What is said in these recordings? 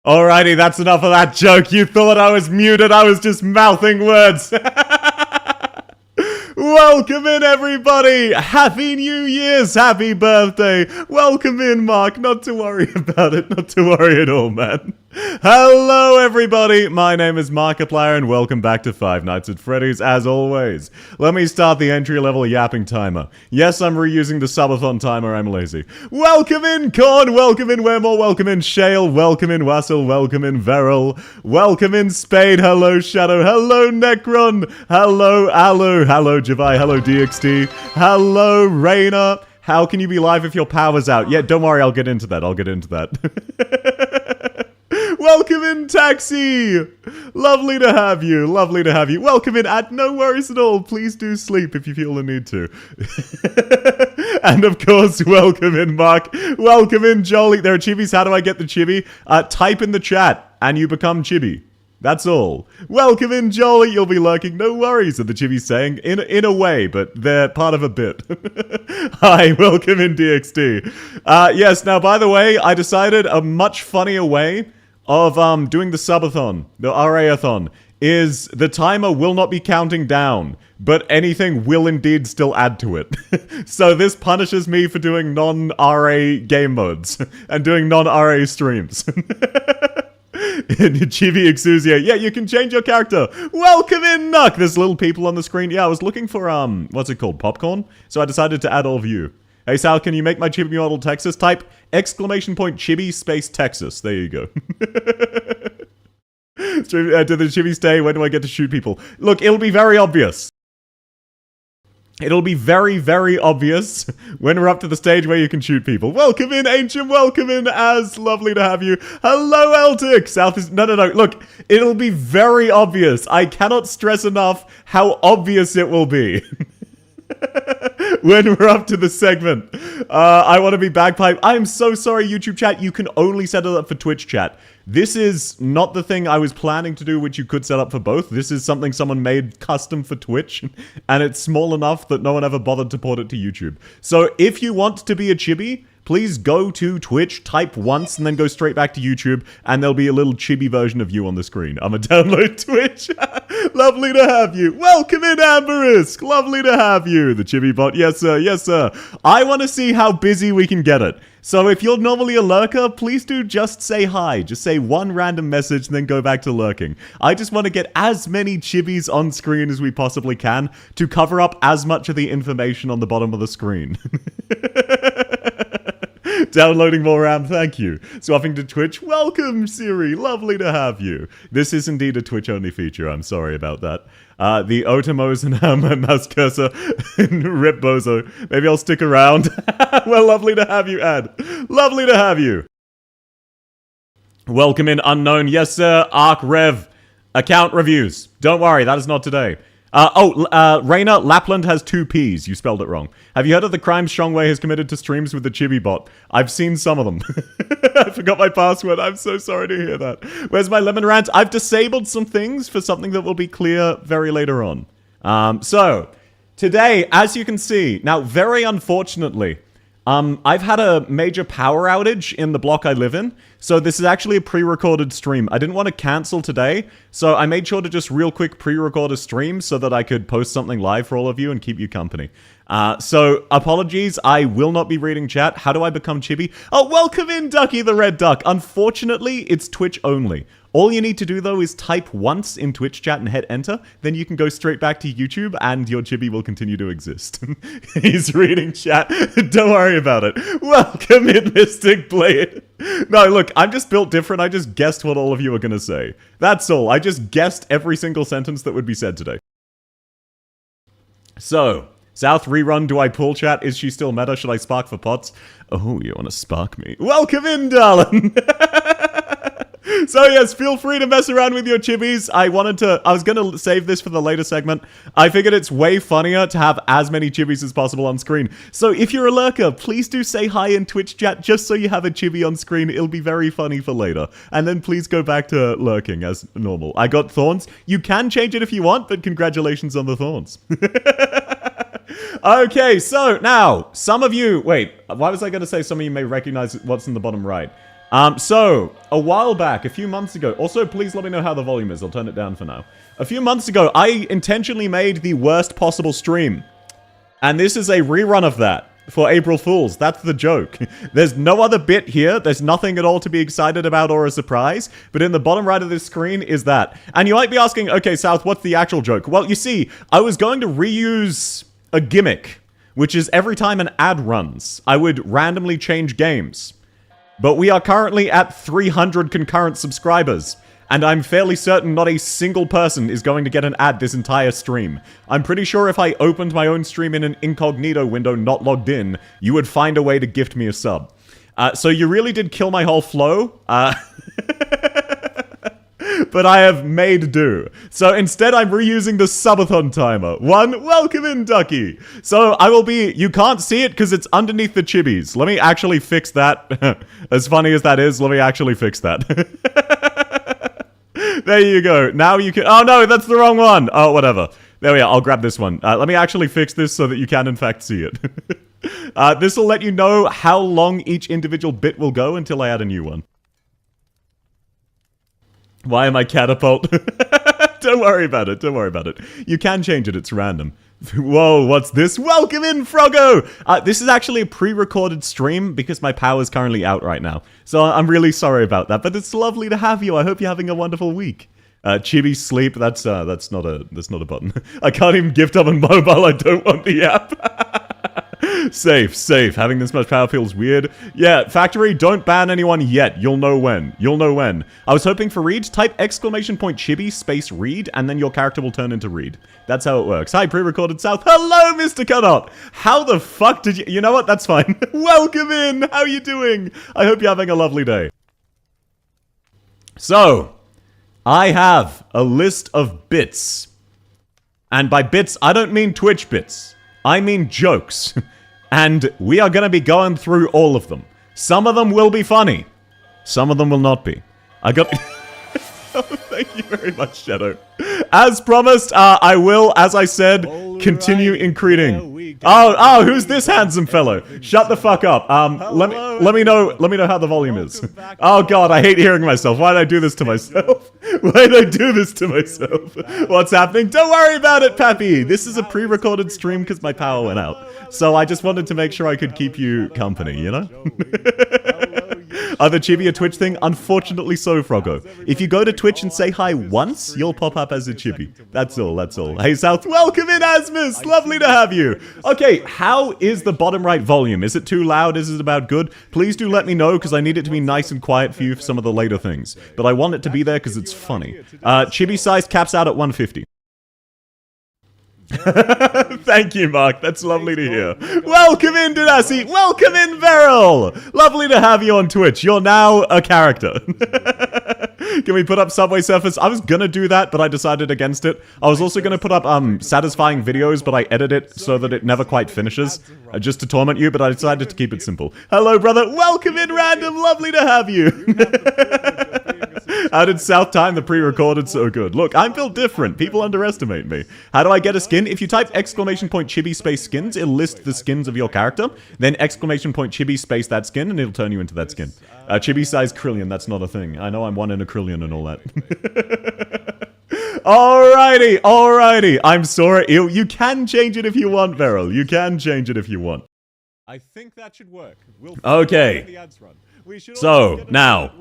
Alrighty, that's enough of that joke. You thought I was muted. I was just mouthing words. Welcome in, everybody! Happy New Year's! Happy birthday! Welcome in, Mark. Not to worry about it. Not to worry at all, man. Hello, everybody! My name is Markiplier, and welcome back to Five Nights at Freddy's, as always. Let me start the entry-level yapping timer. Yes, I'm reusing the subathon timer, I'm lazy. Welcome in, Korn! Welcome in, Wemore! Welcome in, Shale! Welcome in, Wassel! Welcome in, Veril! Welcome in, Spade! Hello, Shadow! Hello, Necron! Hello, Alu! Hello, Javai! Hello, DXT! Hello, Raina! How can you be live if your power's out? Yeah, don't worry, I'll get into that. Welcome in, Taxi! Lovely to have you, lovely to have you. Welcome in, no worries at all. Please do sleep if you feel the need to. And of course, welcome in, Mark. Welcome in, Jolly. There are chibis. How do I get the chibi? Type in the chat, and you become chibi. That's all. Welcome in, Jolly. You'll be lurking. No worries, are the chibis saying. In a way, but they're part of a bit. Hi, welcome in, DXT. Yes, now, by the way, I decided a much funnier way of doing the subathon, the RA-a-thon, is the timer will not be counting down, but anything will indeed still add to it. So this punishes me for doing non-RA game modes and doing non-RA streams. Chibi Exusia, yeah, you can change your character. Welcome in, Nuck. There's little people on the screen. Yeah, I was looking for, what's it called, popcorn? So I decided to add all of you. Hey Sal, can you make my chibi model Texas? Type exclamation point chibi space Texas. There you go. Do the chibi stay? When do I get to shoot people? Look, it'll be very obvious. It'll be very, very obvious when we're up to the stage where you can shoot people. Welcome in, Ancient. Welcome in, Az. Lovely to have you. Hello, Eltic. South is... No. Look, it'll be very obvious. I cannot stress enough how obvious it will be. When we're up to the segment. I want to be bagpipe. I'm so sorry, YouTube chat. You can only set it up for Twitch chat. This is not the thing I was planning to do, which you could set up for both. This is something someone made custom for Twitch, and it's small enough that no one ever bothered to port it to YouTube. So if you want to be a chibi, please go to Twitch, type once, and then go straight back to YouTube, and there'll be a little chibi version of you on the screen. I'm gonna download Twitch. Lovely to have you. Welcome in, Amberisk. Lovely to have you. The chibi bot. Yes, sir. Yes, sir. I want to see how busy we can get it. So if you're normally a lurker, please do just say hi. Just say one random message and then go back to lurking. I just want to get as many chibis on screen as we possibly can to cover up as much of the information on the bottom of the screen. Downloading more RAM, thank you. Swapping to Twitch, welcome, Siri. Lovely to have you. This is indeed a Twitch-only feature. I'm sorry about that. The Otomos and my mouse cursor. Rip Bozo. Maybe I'll stick around. Well, lovely to have you, Ad. Lovely to have you. Welcome in, Unknown. Yes, sir. Arc Rev. Account reviews. Don't worry, that is not today. Raina, Lapland has 2 P's. You spelled it wrong. Have you heard of the crimes Strongway has committed to streams with the chibi bot? I've seen some of them. I forgot my password. I'm so sorry to hear that. Where's my lemon rant? I've disabled some things for something that will be clear very later on. So, today, as you can see, now, very unfortunately, I've had a major power outage in the block I live in, so this is actually a pre-recorded stream. I didn't want to cancel today, so I made sure to just real quick pre-record a stream so that I could post something live for all of you and keep you company. So, apologies, I will not be reading chat. How do I become chibi? Oh, welcome in, Ducky the Red Duck. Unfortunately, it's Twitch only. All you need to do, though, is type once in Twitch chat and hit enter. Then you can go straight back to YouTube, and your chibi will continue to exist. He's reading chat. Don't worry about it. Welcome in, Mystic Blade. No, look, I'm just built different. I just guessed what all of you are going to say. That's all. I just guessed every single sentence that would be said today. So, South rerun, do I pull chat? Is she still meta? Should I spark for pots? Oh, you want to spark me? Welcome in, darling. So yes, feel free to mess around with your chibis. I was going to save this for the later segment. I figured it's way funnier to have as many chibis as possible on screen. So if you're a lurker, please do say hi in Twitch chat just so you have a chibi on screen. It'll be very funny for later. And then please go back to lurking as normal. I got thorns. You can change it if you want, but congratulations on the thorns. Okay, so now, some of you... Wait, why was I going to say some of you may recognize what's in the bottom right? So, a while back, a few months ago, also please let me know how the volume is, I'll turn it down for now. A few months ago, I intentionally made the worst possible stream. And this is a rerun of that for April Fools. That's the joke. There's no other bit here, there's nothing at all to be excited about or a surprise, but in the bottom right of this screen is that. And you might be asking, okay, South, what's the actual joke? Well, you see, I was going to reuse a gimmick, which is every time an ad runs, I would randomly change games. But we are currently at 300 concurrent subscribers, and I'm fairly certain not a single person is going to get an ad this entire stream. I'm pretty sure if I opened my own stream in an incognito window not logged in, you would find a way to gift me a sub. So you really did kill my whole flow. But I have made do. So instead, I'm reusing the subathon timer. Welcome in, Ducky. So I will be, you can't see it because it's underneath the chibis. Let me actually fix that. As funny as that is, let me actually fix that. There you go. Now you can, oh no, that's the wrong one. Oh, whatever. There we are, I'll grab this one. Let me actually fix this so that you can in fact see it. This will let you know how long each individual bit will go until I add a new one. Why am I catapult? Don't worry about it, don't worry about it. You can change it, it's random. Whoa, what's this? Welcome in, Froggo! This is actually a pre-recorded stream because my power's currently out right now. So I'm really sorry about that, but it's lovely to have you. I hope you're having a wonderful week. Chibi sleep, that's not a button. I can't even gift up on mobile, I don't want the app. Safe. Having this much power feels weird. Yeah, factory, don't ban anyone yet. You'll know when. I was hoping for Reed. Type !chibi space Reed, and then your character will turn into Reed. That's how it works. Hi, pre-recorded South. Hello, Mr. Cutup. How the fuck did you... You know what? That's fine. Welcome in. How you doing? I hope you're having a lovely day. So, I have a list of bits. And by bits, I don't mean Twitch bits. I mean jokes. And we are going to be going through all of them. Some of them will be funny. Some of them will not be. I got... Oh, thank you very much, Shadow. As promised, I will, as I said, continue increasing. Oh, who's this handsome fellow? Shut the fuck up. Let me know how the volume is. Oh god, I hate hearing myself. Why did I do this to myself? Why did I do this to myself? What's happening? Don't worry about it, Pappy. This is a pre-recorded stream because my power went out. So I just wanted to make sure I could keep you company, you know? Are the Chibi a Twitch thing? Unfortunately so, Froggo. If you go to Twitch and say hi once, you'll pop up as a Chibi. That's all. Hey, South, welcome in, Asmus! Lovely to have you! Okay, how is the bottom right volume? Is it too loud? Is it about good? Please do let me know, because I need it to be nice and quiet for you for some of the later things. But I want it to be there because it's funny. Chibi size caps out at 150. Thank you, Mark. That's lovely to hear. Welcome in, Denasi. Welcome in, Beryl. Lovely to have you on Twitch. You're now a character. Can we put up Subway Surfers? I was gonna do that, but I decided against it. I was also gonna put up satisfying videos, but I edit it so that it never quite finishes, just to torment you, but I decided to keep it simple. Hello, brother. Welcome in, Random. Lovely to have you. How did South time the pre-recorded so good? Look, I'm built different. People underestimate me. How do I get a skin? If you type !chibi space skins, it'll list the skins of your character. Then !chibi space that skin, and it'll turn you into that skin. Chibi size Krillian, that's not a thing. I know I'm one in a Krillian and all that. Alrighty. I'm sorry. You can change it if you want, Beryl. You can change it if you want. I think that should work. Okay. So, now,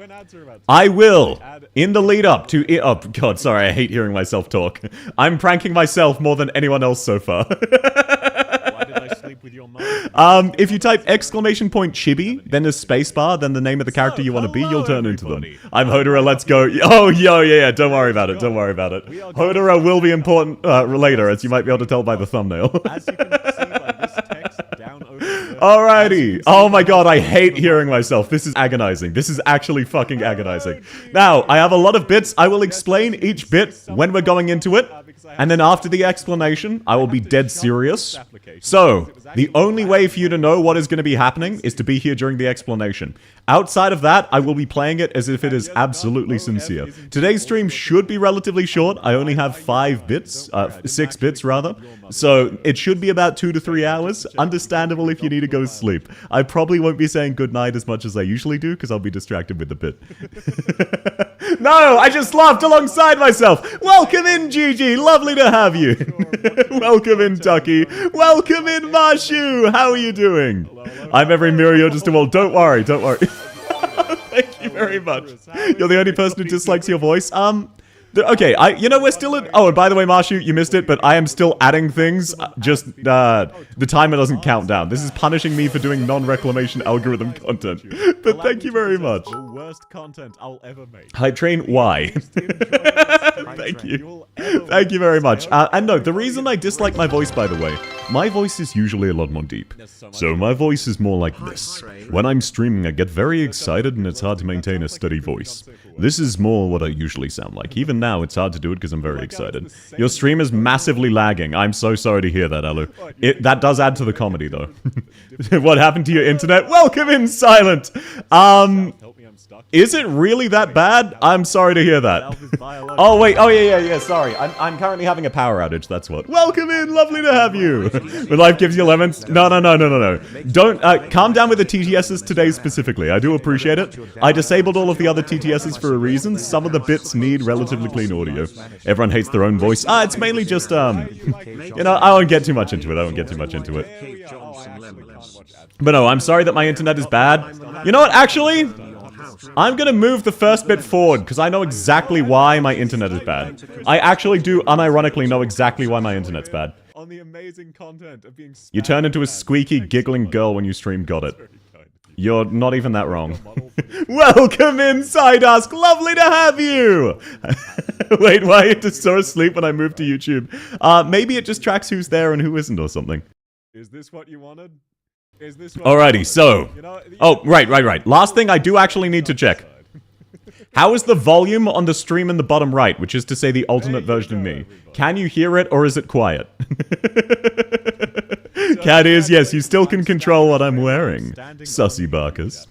I will, in the lead up to... Oh, God, sorry, I hate hearing myself talk. I'm pranking myself more than anyone else so far. Why did I sleep with your mom? If you type !chibi, then a spacebar, then the name of the character you want to be, you'll turn into them. I'm Hodora, let's go. Oh, yeah, don't worry about it, Hodora will be important later, as you might be able to tell by the thumbnail. As you can see by this text down over there. Alrighty. Oh my god, I hate hearing myself. This is agonizing. This is actually fucking agonizing. Now, I have a lot of bits. I will explain each bit when we're going into it. And then after the explanation, I will be dead serious. So, the only way for you to know what is going to be happening is to be here during the explanation. Outside of that, I will be playing it as if it is absolutely sincere. Today's stream should be relatively short. I only have 5 bits, 6 bits rather. So, it should be about 2 to 3 hours. Understandable if you need to go sleep. I probably won't be saying goodnight as much as I usually do, because I'll be distracted with the bit. No, I just laughed alongside myself. Welcome in, Gigi. Lovely to have you. Welcome in, Tucky. Welcome in, Marshu. How are you doing? I'm every mirror you're just a wall. Don't worry, don't worry. Thank you very much. You're the only person who dislikes your voice. Okay, we're still in... Oh, and by the way, Marshu, you missed it, but I am still adding things. The timer doesn't count down. This is punishing me for doing non-reclamation algorithm content. But thank you very much. The worst content I'll ever make. Hype Train, why? Thank you. Thank you very much. And no, the reason I dislike my voice, by the way, my voice is usually a lot more deep. So my voice is more like this. When I'm streaming, I get very excited and it's hard to maintain a steady voice. This is more what I usually sound like. Even now, it's hard to do it because I'm very excited. Your stream is massively lagging. I'm so sorry to hear that, Alu. That does add to the comedy, though. What happened to your internet? Welcome in, Silent! Is it really that bad? I'm sorry to hear that. Oh, wait. Oh, yeah. Sorry. I'm currently having a power outage, that's what. Welcome in. Lovely to have you. When life gives you lemons. No. Don't, calm down with the TTSs today specifically. I do appreciate it. I disabled all of the other TTSs for a reason. Some of the bits need relatively clean audio. Everyone hates their own voice. It's mainly just, I won't get too much into it. But no, I'm sorry that my internet is bad. You know what, actually? I'm gonna move the first bit forward, because I know exactly why my internet is bad. I actually do unironically know exactly why my internet's bad. On the amazing content of being you turn into a squeaky, giggling girl when you stream, got it. You're not even that wrong. Welcome in, Psydusk! Lovely to have you! Wait, why are you just so asleep when I move to YouTube? Maybe it just tracks who's there and who isn't or something. Is this what you wanted? Alrighty, so... Oh, right. Last thing I do actually need to check. How is the volume on the stream in the bottom right, which is to say the alternate version of me? Can you hear it, or is it quiet? Cat ears, yes, you still can control what I'm wearing. Sussy barkers.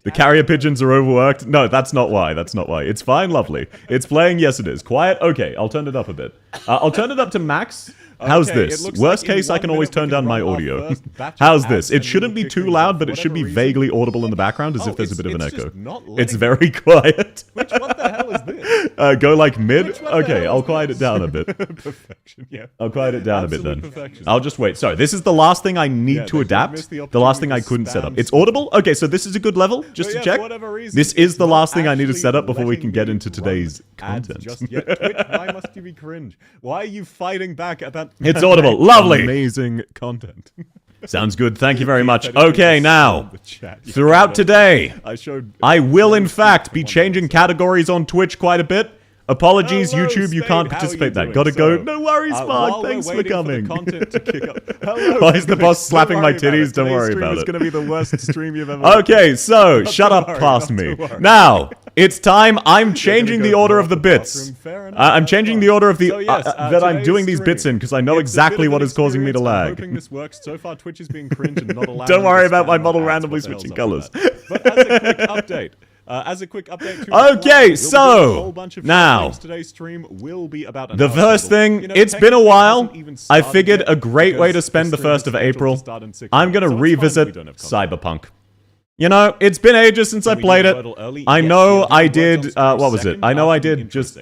The carrier pigeons are overworked. No, that's not why. It's fine, lovely. It's playing, yes it is. Quiet? Okay, I'll turn it up a bit. I'll turn it up to max. How's this? Worst case, I can always turn down my audio. How's this? It shouldn't be too loud, but it should be vaguely audible in the background as if there's a bit of an echo. It's very quiet. What the hell is this? Go like mid? Okay, I'll quiet it down a bit. Perfection, yeah. I'll quiet it down a bit then. Perfection. I'll just wait. Sorry, this is the last thing I need to adapt. The last thing I couldn't set up. It's audible? Okay, so this is a good level, just to check. This is the last thing I need to set up before we can get into today's content. Twitch, why must you be cringe? Why are you fighting back at that? It's audible. Lovely. Amazing content. Sounds good. Thank you very much. Okay, now, throughout today, I will in fact be changing categories on Twitch quite a bit. Apologies, Hello, YouTube, you Spade. can't How participate you that. Gotta doing? go. So, No worries, Mark. Thanks for coming. Content to kick up. Hello, Why is the boss slapping my titties? Don't worry about it. It's going to be the worst stream you've ever Okay, so, shut up past me. Now, it's time. I'm changing the order of the bits. I'm changing the order of the that I'm doing these bits in, because I know exactly what is causing me to lag. I'm hoping this works. So far, Twitch is being cringe and not allowing. Don't worry about my model randomly switching colors. But as a quick update, okay, so now today's stream will be about the first thing. It's been a while. I figured a great way to spend the 1st of April. I'm gonna revisit Cyberpunk. You know, it's been ages since I played it. I know I did, what was it? I know I did just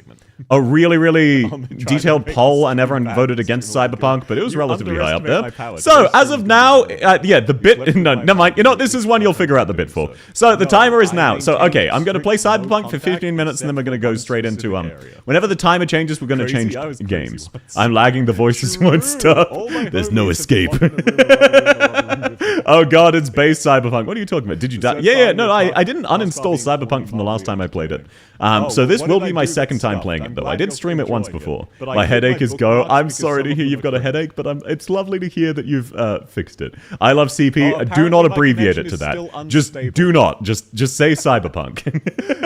a really, really detailed poll and everyone voted against Cyberpunk, but it was relatively high up there. So, as of now, yeah, the bit, no, never mind. You know what, this is one you'll figure out the bit for. So, the timer is now. So, okay, I'm going to play Cyberpunk for 15 minutes and then we're going to go straight into, whenever the timer changes, we're going to change games. I'm lagging, the voices won't stop. There's no escape. Oh god, it's base Cyberpunk. What are you talking about? Did you die? Yeah, no, I didn't uninstall Cyberpunk from the last time I played it. So this will be my second time playing it, though. I did stream it once before. My headache is go. I'm sorry to hear you've got a headache, but it's lovely to hear that you've fixed it. I love CP. Do not abbreviate it to that. Just do not. Just say Cyberpunk.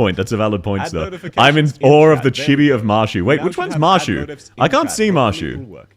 point. That's a valid point, Add sir. notifications I'm in in awe of chat. the There we chibi go. of Marshu. Wait, Now which should one's have add Marshu? notifs in I can't chat. see Hopefully it Marshu. will work.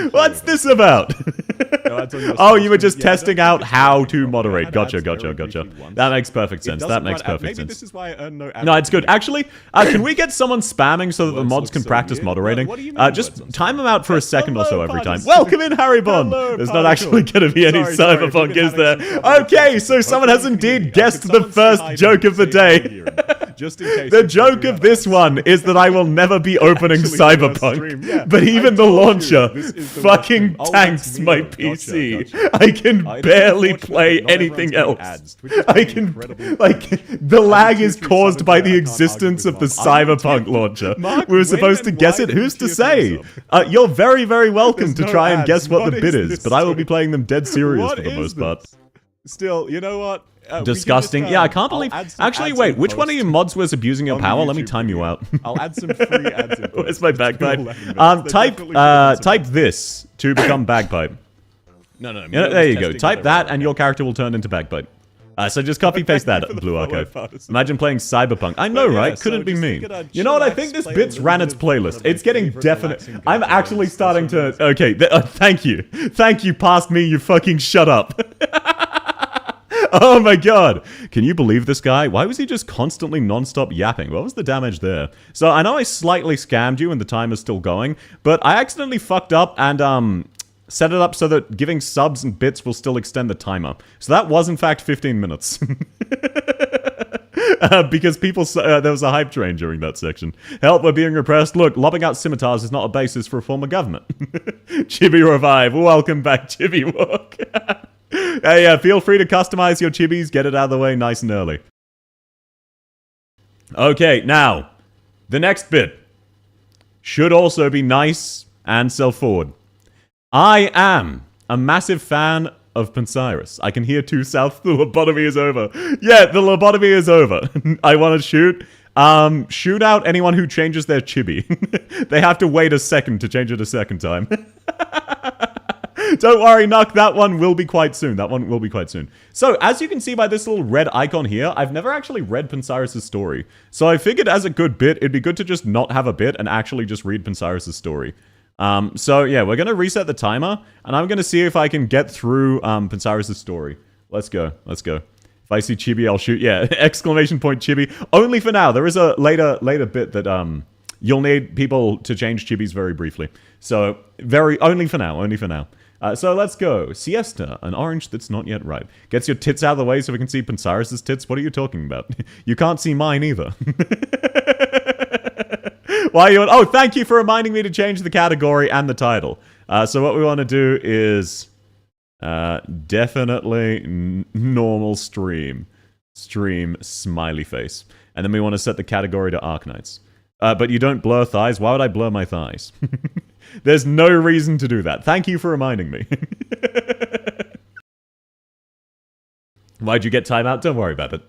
What's this about? No, that's on your Oh, you were screen. just Yeah, I don't testing think out it's how working to properly. I moderate. had Gotcha, ads gotcha, very gotcha. briefly once. That makes perfect It sense. That doesn't makes run ad- perfect Maybe sense. this is why I earn no ad No, it's good. revenue. Actually, can we get someone spamming so that the Words mods look can so practice weird. moderating? What do you mean Just words look so time them out for a second or so Hello, every time. participant. Welcome in, Harry Bond. Hello, There's not particle. actually going to be any Sorry, cyberpunk, we've been is there? having some trouble with Okay, this. so someone Hopefully has you can hear indeed me. guessed Could the someone say first hi to joke me? of the Say hi day. here. Just in case. The joke of this one is that I will never be opening Cyberpunk. Yeah, but even the told you, launcher this is the fucking worst thing. tanks That's me. my Gotcha, PC. gotcha. I can I know, barely unfortunately, play not anything everyone's else. getting ads. Twitch is I can, incredibly- the lag is 237 caused by the I can't existence argue of the with Mark. Cyberpunk launcher. Mark, We were when supposed to and guess why it. did Who's you to cheer for say? yourself? You're very, very welcome There's to no try and ads. guess what What the bit is is, this but I will be story? playing them dead serious What for the is most part. this? Still, you know what? We can Disgusting. just, Yeah, I can't believe. I'll add some Actually, ads wait. in Which one of post you mods was abusing your on the power? Let me YouTube time you video. out. I'll add some free ads in post. Where's my It's been bagpipe? 11 minutes. They're definitely doing Type this to become bagpipe. No. Yeah, there you go. Type that, and your character will turn into bagpipe. So just copy paste that, for the Blue follow Archive. part. Imagine playing Cyberpunk. I know, But yeah, right? so Couldn't be just me. look at our You know what? I chillax think this play a bit's little ran bit its of one playlist. of my It's getting favorite definite. relaxing I'm games. actually That's starting what it is. to. Okay, thank you. Thank you, past me. You fucking shut up. Oh my god. Can you believe this guy? Why was he just constantly non-stop yapping? What was the damage there? So I know I slightly scammed you and the time is still going, but I accidentally fucked up and set it up so that giving subs and bits will still extend the timer. So that was in fact 15 minutes. Because people, there was a hype train during that section. Help, we're being repressed. Look, lobbing out scimitars is not a basis for a form of government. Chibi Revive. Welcome back, Chibi Walk. Hey, feel free to customize your chibis. Get it out of the way nice and early. Okay, now, the next bit should also be nice and self-forward. I am a massive fan of Pancyrus. I can hear to south. The lobotomy is over. Yeah, the lobotomy is over. I want to shoot. Shoot out anyone who changes their chibi. They have to wait a second to change it a second time. Don't worry, Nuck, that one will be quite soon. That one will be quite soon. So, as you can see by this little red icon here, I've never actually read Pancyrus' story. So I figured as a good bit, it'd be good to just not have a bit and actually just read Pancyrus' story. So yeah, we're gonna reset the timer, and I'm gonna see if I can get through Pancyrus' story. Let's go. Let's go. If I see Chibi, I'll shoot. Yeah, exclamation point Chibi. Only for now. There is a later bit that you'll need people to change Chibis very briefly. So only for now. Only for now. So let's go. Siesta, an orange that's not yet ripe. Gets your tits out of the way so we can see Pancyrus' tits? What are you talking about? You can't see mine either. Why are you? Oh, thank you for reminding me to change the category and the title. So what we want to do is definitely normal stream. Stream smiley face. And then we want to set the category to Arknights. But you don't blur thighs. Why would I blur my thighs? There's no reason to do that. Thank you for reminding me. Why'd you get timeout? Don't worry about it.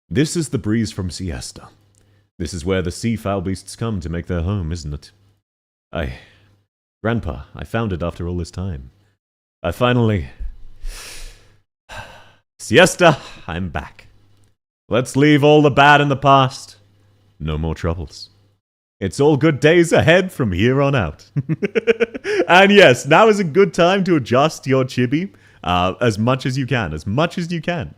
This is the breeze from Siesta. This is where the sea fowl beasts come to make their home, isn't it? Grandpa, I found it after all this time. I finally... Siesta, I'm back. Let's leave all the bad in the past. No more troubles. It's all good days ahead from here on out. And yes, now is a good time to adjust your chibi as much as you can. As much as you can.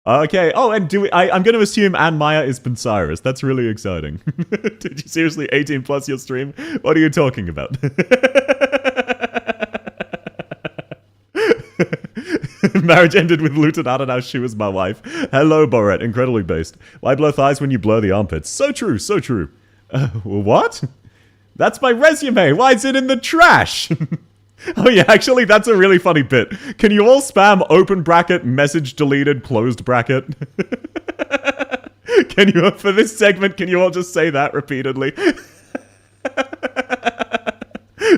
Okay. Oh, and I'm going to assume Anne Maya is Pancyrus. That's really exciting. Did you seriously 18 plus your stream? What are you talking about? Marriage ended with Lutanata, now she was my wife. Hello, Boret, incredibly based. Why blur thighs when you blur the armpits? So true, so true. What? That's my resume. Why is it in the trash? Oh yeah, actually, that's a really funny bit. Can you all spam open bracket, message deleted, closed bracket? Can you, for this segment, can you all just say that repeatedly?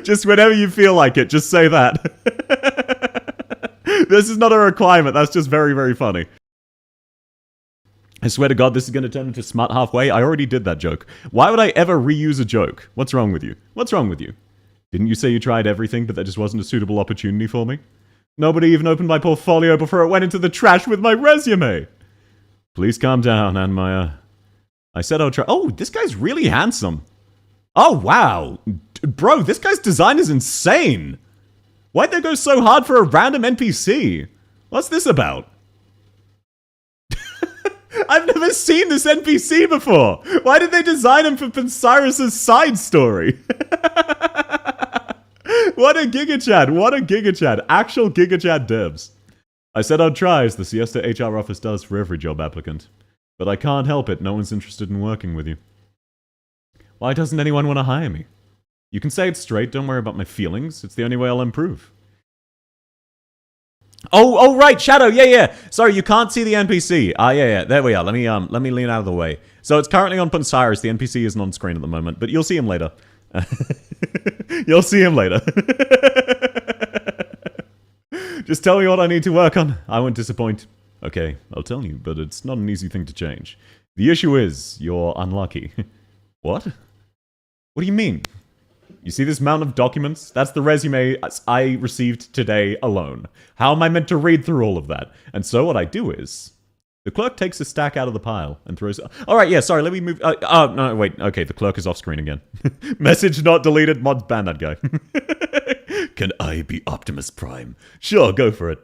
Just whenever you feel like it, just say that. This is not a requirement, that's just very, very funny. I swear to God, this is going to turn into smart halfway. I already did that joke. Why would I ever reuse a joke? What's wrong with you? What's wrong with you? Didn't you say you tried everything, but that just wasn't a suitable opportunity for me? Nobody even opened my portfolio before it went into the trash with my resume! Please calm down, Anne Maya. I said I'll try- Oh, this guy's really handsome. Oh, wow. Bro, this guy's design is insane! Why'd they go so hard for a random NPC? What's this about? I've never seen this NPC before! Why did they design him for Pancyrus' side story? What a gigachad, what a gigachad. Actual gigachad devs. I said I'd try, as the Siesta HR office does for every job applicant. But I can't help it, no one's interested in working with you. Why doesn't anyone want to hire me? You can say it straight, don't worry about my feelings. It's the only way I'll improve. Oh, right, Shadow, yeah. Sorry, you can't see the NPC. Yeah, there we are. Let me lean out of the way. So it's currently on Punsiris. The NPC isn't on screen at the moment, but you'll see him later. You'll see him later. Just tell me what I need to work on. I won't disappoint. Okay, I'll tell you, but it's not an easy thing to change. The issue is, you're unlucky. What? What do you mean? You see this mountain of documents? That's the resume I received today alone. How am I meant to read through all of that? And so what I do is... The clerk takes a stack out of the pile and throws... Alright, yeah, sorry, let me move... no, wait, okay, the clerk is off screen again. Message not deleted, mods ban that guy. Can I be Optimus Prime? Sure, go for it.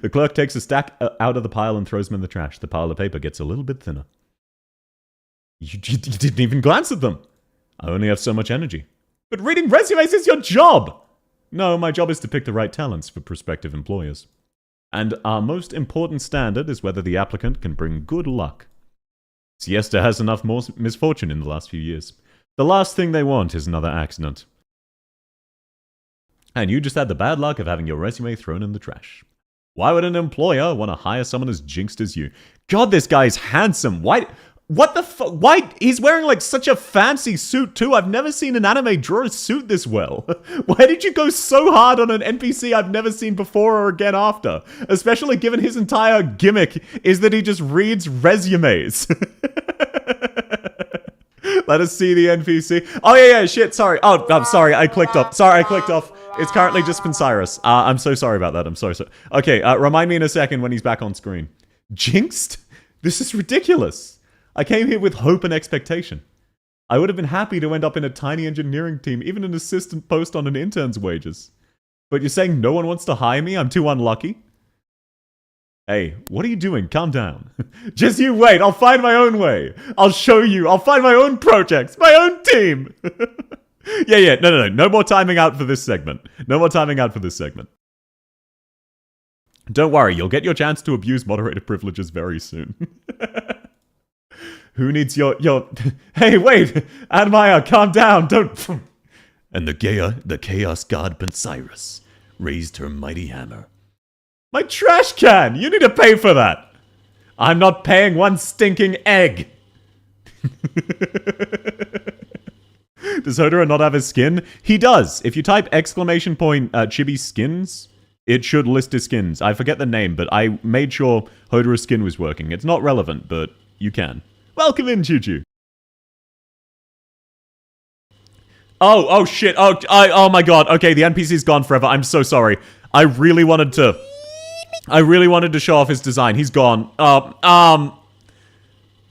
The clerk takes a stack out of the pile and throws them in the trash. The pile of paper gets a little bit thinner. You didn't even glance at them. I only have so much energy. But reading resumes is your job! No, my job is to pick the right talents for prospective employers. And our most important standard is whether the applicant can bring good luck. Siesta has enough misfortune in the last few years. The last thing they want is another accident. And you just had the bad luck of having your resume thrown in the trash. Why would an employer want to hire someone as jinxed as you? God, this guy's handsome. What the fuck? Why? He's wearing like such a fancy suit too. I've never seen an anime draw a suit this well. Why did you go so hard on an NPC I've never seen before or again after? Especially given his entire gimmick is that he just reads resumes. Let us see the NPC. Oh yeah, shit, sorry. Oh, I'm sorry, I clicked off. It's currently just Punsiris. I'm so sorry about that, I'm so sorry. Okay, remind me in a second when he's back on screen. Jinxed? This is ridiculous. I came here with hope and expectation. I would have been happy to end up in a tiny engineering team, even an assistant post on an intern's wages. But you're saying no one wants to hire me? I'm too unlucky? Hey, what are you doing? Calm down. Just you wait, I'll find my own way. I'll show you, I'll find my own projects, my own team. Yeah, no more timing out for this segment. No more timing out for this segment. Don't worry, you'll get your chance to abuse moderator privileges very soon. Who needs your... Hey, wait! Admire, calm down, don't... And the chaos god Punsiris raised her mighty hammer. My trash can! You need to pay for that! I'm not paying one stinking egg! Does Hodora not have his skin? He does! If you type exclamation point chibi skins, it should list his skins. I forget the name, but I made sure Hodora's skin was working. It's not relevant, but you can. Welcome in, Choo-Choo. Oh shit. Oh my god. Okay, the NPC's gone forever. I'm so sorry. I really wanted to show off his design. He's gone.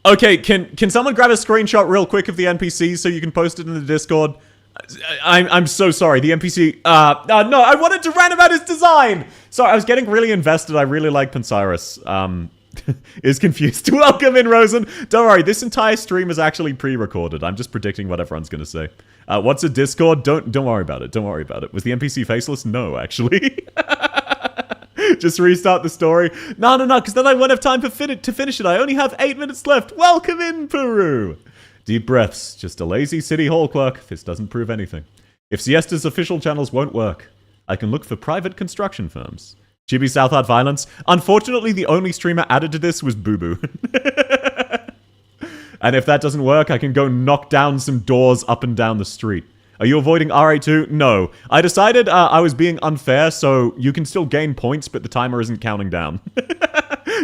Okay, can someone grab a screenshot real quick of the NPC so you can post it in the Discord? I'm so sorry. The NPC... no, I wanted to rant about his design! Sorry, I was getting really invested. I really like Punsiris. Is confused. Welcome in, Rosen. Don't worry, this entire stream is actually pre-recorded. I'm just predicting what everyone's gonna say. What's a Discord? Don't worry about it. Don't worry about it. Was the NPC faceless? No, actually. Just restart the story. No, because then I won't have time to finish it. I only have 8 minutes left. Welcome in, Peru. Deep breaths. Just a lazy city hall clerk. This doesn't prove anything. If Siesta's official channels won't work, I can look for private construction firms. Chibi South Art Violence. Unfortunately, the only streamer added to this was Boo Boo. And if that doesn't work, I can go knock down some doors up and down the street. Are you avoiding RA too? No. I decided I was being unfair, so you can still gain points, but the timer isn't counting down.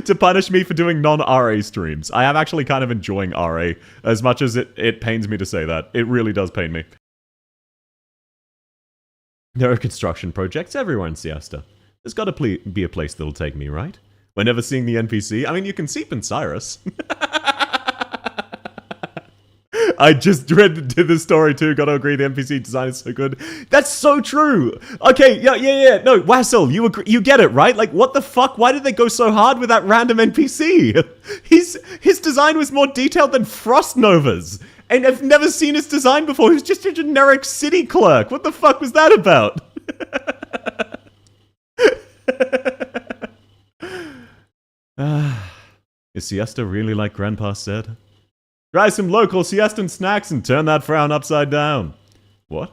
To punish me for doing non-RA streams. I am actually kind of enjoying RA, as much as it pains me to say that. It really does pain me. There are construction projects everywhere in Siesta. There's got to be a place that'll take me, right? We're never seeing the NPC. I mean, you can see Punsiris. I just did this story too. Gotta agree, the NPC design is so good. That's so true. Okay, yeah. No, Wassel, you get it, right? Like, what the fuck? Why did they go so hard with that random NPC? His design was more detailed than Frost Nova's. And I've never seen his design before. He was just a generic city clerk. What the fuck was that about? Is siesta really like Grandpa said? Try some local siestan snacks and turn that frown upside down. What?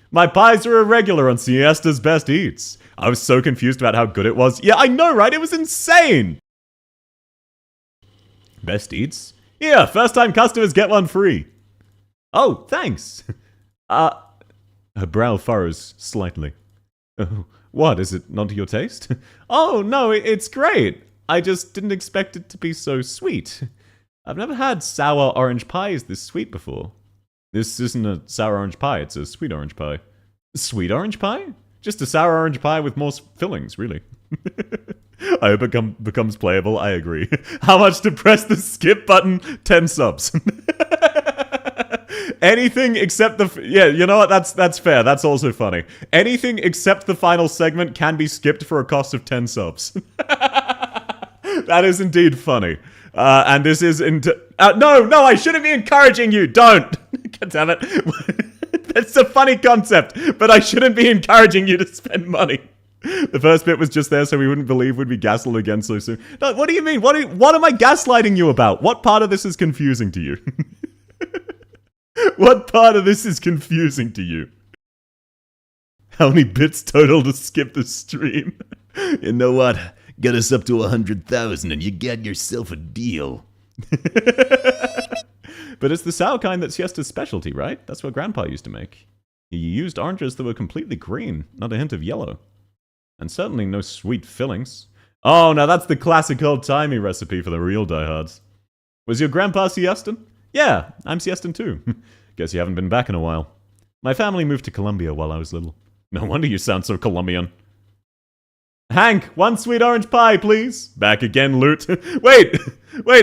My pies are irregular on siesta's best eats. I was so confused about how good it was. Yeah, I know, right? It was insane! Best eats? Yeah, first-time customers get one free. Oh, thanks. Her brow furrows slightly. What, is it not to your taste? Oh, no, it's great. I just didn't expect it to be so sweet. I've never had sour orange pies this sweet before. This isn't a sour orange pie, it's a sweet orange pie. Sweet orange pie? Just a sour orange pie with more fillings, really. I hope it becomes playable, I agree. How much to press the skip button? 10 subs. Anything except the... Yeah, you know what? That's fair. That's also funny. Anything except the final segment can be skipped for a cost of 10 subs. That is indeed funny. And this is... No, I shouldn't be encouraging you! Don't! God damn it. That's a funny concept, but I shouldn't be encouraging you to spend money. The first bit was just there so we wouldn't believe we'd be gaslit again so soon. No, what do you mean? What am I gaslighting you about? What part of this is confusing to you? What part of this is confusing to you? How many bits total to skip the stream? You know what? Get us up to 100,000 and you get yourself a deal. But it's the sour kind that's Siesta's specialty, right? That's what Grandpa used to make. He used oranges that were completely green, not a hint of yellow. And certainly no sweet fillings. Oh, now that's the classic old-timey recipe for the real diehards. Was your grandpa Siestan? Yeah, I'm Siestan too. Guess you haven't been back in a while. My family moved to Colombia while I was little. No wonder you sound so Colombian. Hank, one sweet orange pie, please. Back again, Loot. Wait,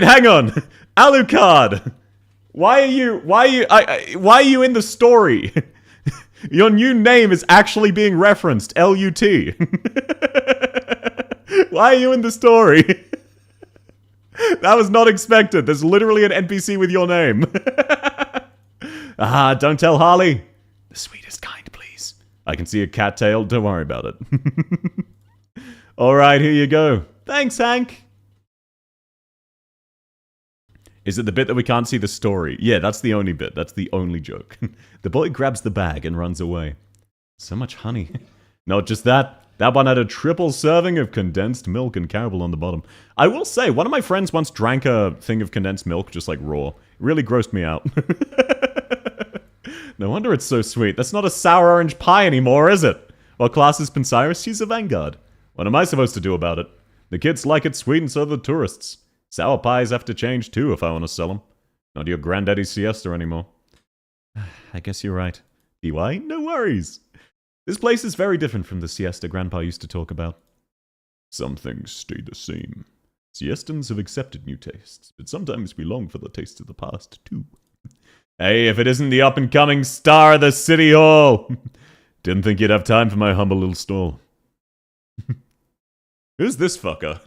hang on. Alucard. Why are you in the story? Your new name is actually being referenced, L-U-T. Why are you in the story? That was not expected. There's literally an NPC with your name. Don't tell Harley. The sweetest kind, please. I can see a cattail. Don't worry about it. Alright, here you go. Thanks, Hank. Is it the bit that we can't see the story? Yeah, that's the only bit. That's the only joke. The boy grabs the bag and runs away. So much honey. Not just that. That one had a triple serving of condensed milk and caramel on the bottom. I will say, one of my friends once drank a thing of condensed milk, just like raw. It really grossed me out. No wonder it's so sweet. That's not a sour orange pie anymore, is it? What class is Pensiris? She's a vanguard. What am I supposed to do about it? The kids like it sweet and so do the tourists. Sour pies have to change too if I want to sell them. Not your granddaddy's siesta anymore. I guess you're right. DY, no worries. This place is very different from the siesta Grandpa used to talk about. Some things stay the same. Siestans have accepted new tastes, but sometimes we long for the tastes of the past too. Hey, if it isn't the up-and-coming star of the City Hall! Didn't think you'd have time for my humble little stall. Who's this fucker?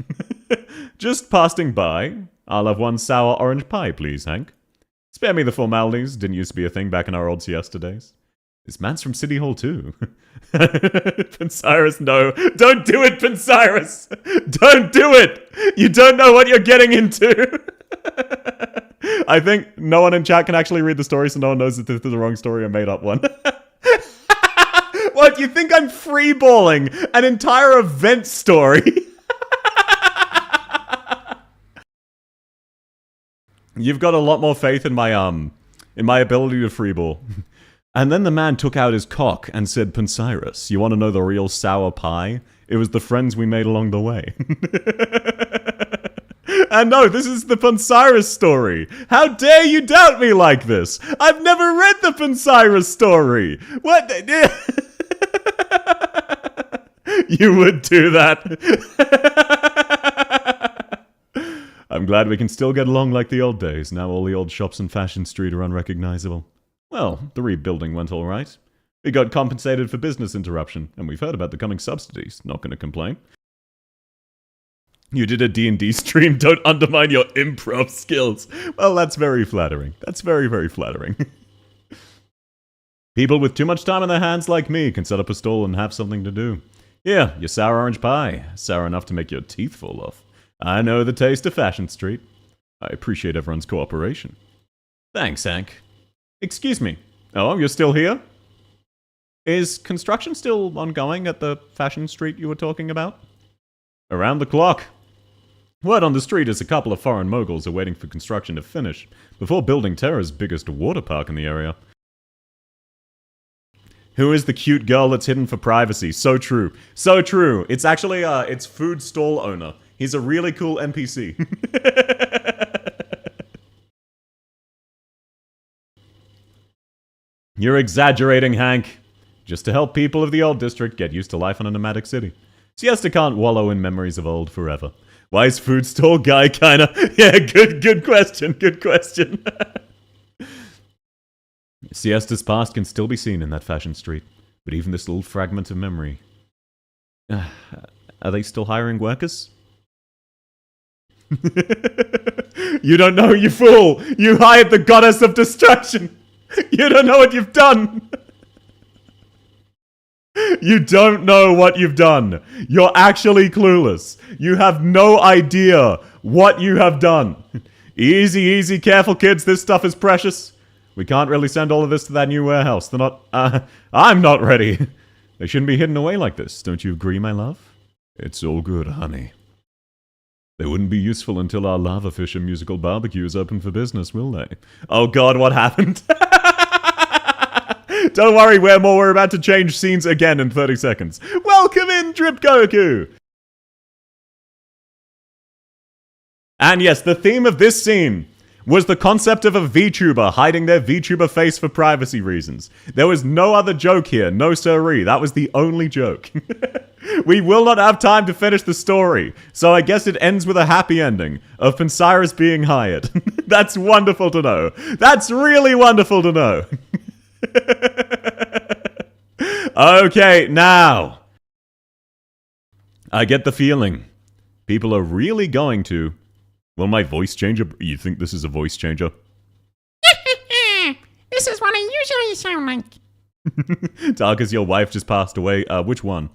Just passing by. I'll have one sour orange pie, please, Hank. Spare me the formalities. Didn't used to be a thing back in our old siesta days. This man's from City Hall, too. Pensiris, no. Don't do it, Pensiris! Don't do it! You don't know what you're getting into! I think no one in chat can actually read the story, so no one knows that this is the wrong story or made up one. What, you think I'm freeballing an entire event story? You've got a lot more faith in my ability to freeball. And then the man took out his cock and said, Pensiris, you want to know the real sour pie? It was the friends we made along the way. And no, this is the Pensiris story. How dare you doubt me like this? I've never read the Pensiris story. What? You would do that. I'm glad we can still get along like the old days. Now all the old shops in Fashion Street are unrecognizable. Well, the rebuilding went all right. We got compensated for business interruption, and we've heard about the coming subsidies. Not going to complain. You did a D&D stream. Don't undermine your improv skills. Well, that's very flattering. That's very, very flattering. People with too much time on their hands like me can set up a stall and have something to do. Here, your sour orange pie. Sour enough to make your teeth fall off. I know the taste of Fashion Street. I appreciate everyone's cooperation. Thanks, Hank. Excuse me. Oh, you're still here? Is construction still ongoing at the fashion street you were talking about? Around the clock. Word on the street is a couple of foreign moguls are waiting for construction to finish before building Terra's biggest water park in the area. Who is the cute girl that's hidden for privacy? So true. So true. It's actually, it's food stall owner. He's a really cool NPC. You're exaggerating, Hank. Just to help people of the old district get used to life in a nomadic city. Siesta can't wallow in memories of old forever. Why is food stall guy kinda... Yeah, good question, good question. Siesta's past can still be seen in that fashion street, but even this little fragment of memory... are they still hiring workers? You don't know, you fool! You hired the goddess of destruction! You don't know what you've done! You don't know what you've done. You're actually clueless. You have no idea what you have done. Easy, easy, careful kids, this stuff is precious. We can't really send all of this to that new warehouse. They're not, I'm not ready. They shouldn't be hidden away like this. Don't you agree, my love? It's all good, honey. They wouldn't be useful until our lava fish and musical barbecue is open for business, will they? Oh god, what happened? Don't worry, we're about to change scenes again in 30 seconds. Welcome in, Drip Goku! And yes, the theme of this scene was the concept of a VTuber hiding their VTuber face for privacy reasons. There was no other joke here, no siree. That was the only joke. We will not have time to finish the story, so I guess it ends with a happy ending of Pensiris being hired. That's wonderful to know. That's really wonderful to know. Okay, now. I get the feeling people are really going to... Will my voice changer... You think this is a voice changer? This is what I usually sound like. Dark as your wife just passed away. Which one?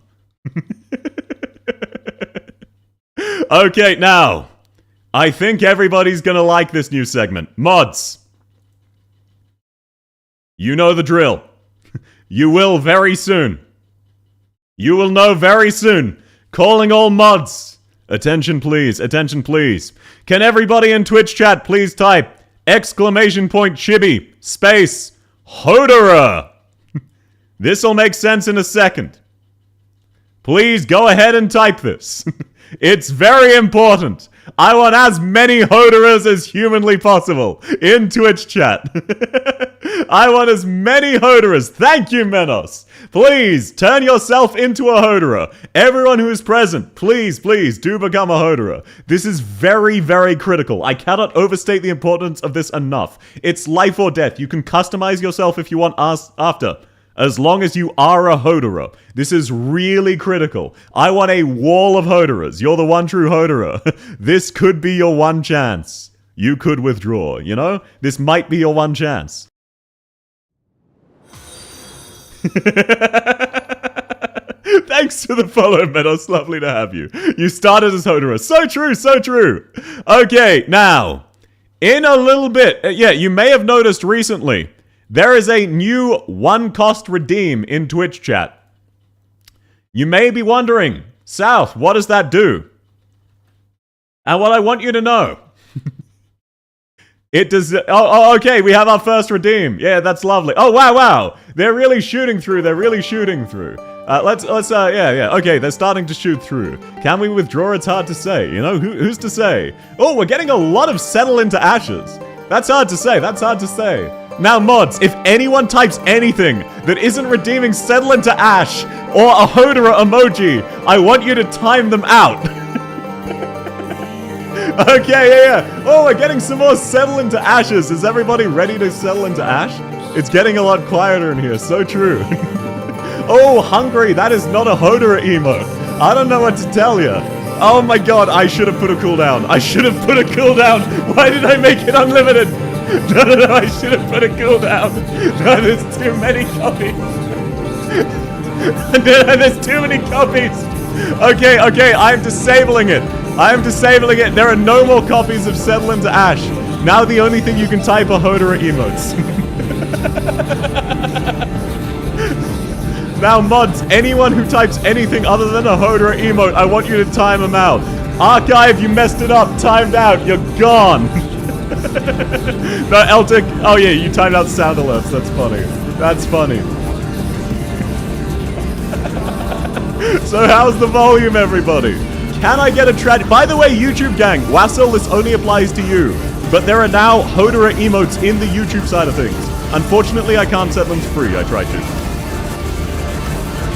Okay, now. I think everybody's gonna like this new segment. Mods. You know the drill. You will very soon. You will know very soon. Calling all mods. Attention please, attention please. Can everybody in Twitch chat please type !chibi space Hodera. This'll make sense in a second. Please go ahead and type this. It's very important. I want as many Hoderas as humanly possible in Twitch chat. I want as many Hoderas. Thank you, Menos. Please, turn yourself into a Hodera. Everyone who is present, please, please, do become a Hodera. This is very, very critical. I cannot overstate the importance of this enough. It's life or death. You can customize yourself if you want after. As long as you are a Hodera. This is really critical. I want a wall of Hoderas. You're the one true Hodera. This could be your one chance. You could withdraw, you know? This might be your one chance. Thanks for the follow, Menos. Lovely to have you. You started as Hodera. So true, so true. Okay, now, in a little bit, yeah, you may have noticed recently, there is a new one-cost redeem in Twitch chat. You may be wondering, South, what does that do? And what I want you to know, it does... Oh, okay, we have our first redeem. Yeah, that's lovely. Oh, wow. They're really shooting through. Yeah. Okay, they're starting to shoot through. Can we withdraw? It's hard to say. You know, who's to say? Oh, we're getting a lot of settle into ashes. That's hard to say. Now, mods, if anyone types anything that isn't redeeming settle into ash or a Hodera emoji, I want you to time them out. Okay, yeah. Oh, we're getting some more settle into ashes. Is everybody ready to settle into ash? It's getting a lot quieter in here. So true. Oh, hungry. That is not a Hodera emo. I don't know what to tell you. Oh my god, I should have put a cooldown. Why did I make it unlimited? No, I should have put a cooldown. No, there's too many copies. There's too many copies. Okay, I'm disabling it. I am disabling it. There are no more copies of Settle into Ash. Now the only thing you can type are Hodera emotes. Now, mods, anyone who types anything other than a Hodera emote, I want you to time them out. Archive, you messed it up. Timed out. You're gone. No, Eltic. Oh, yeah, you timed out sound alerts. That's funny. That's funny. So how's the volume, everybody? Can I get a trad... By the way, YouTube gang, Wassel, this only applies to you. But there are now Hodera emotes in the YouTube side of things. Unfortunately, I can't set them free. I tried to.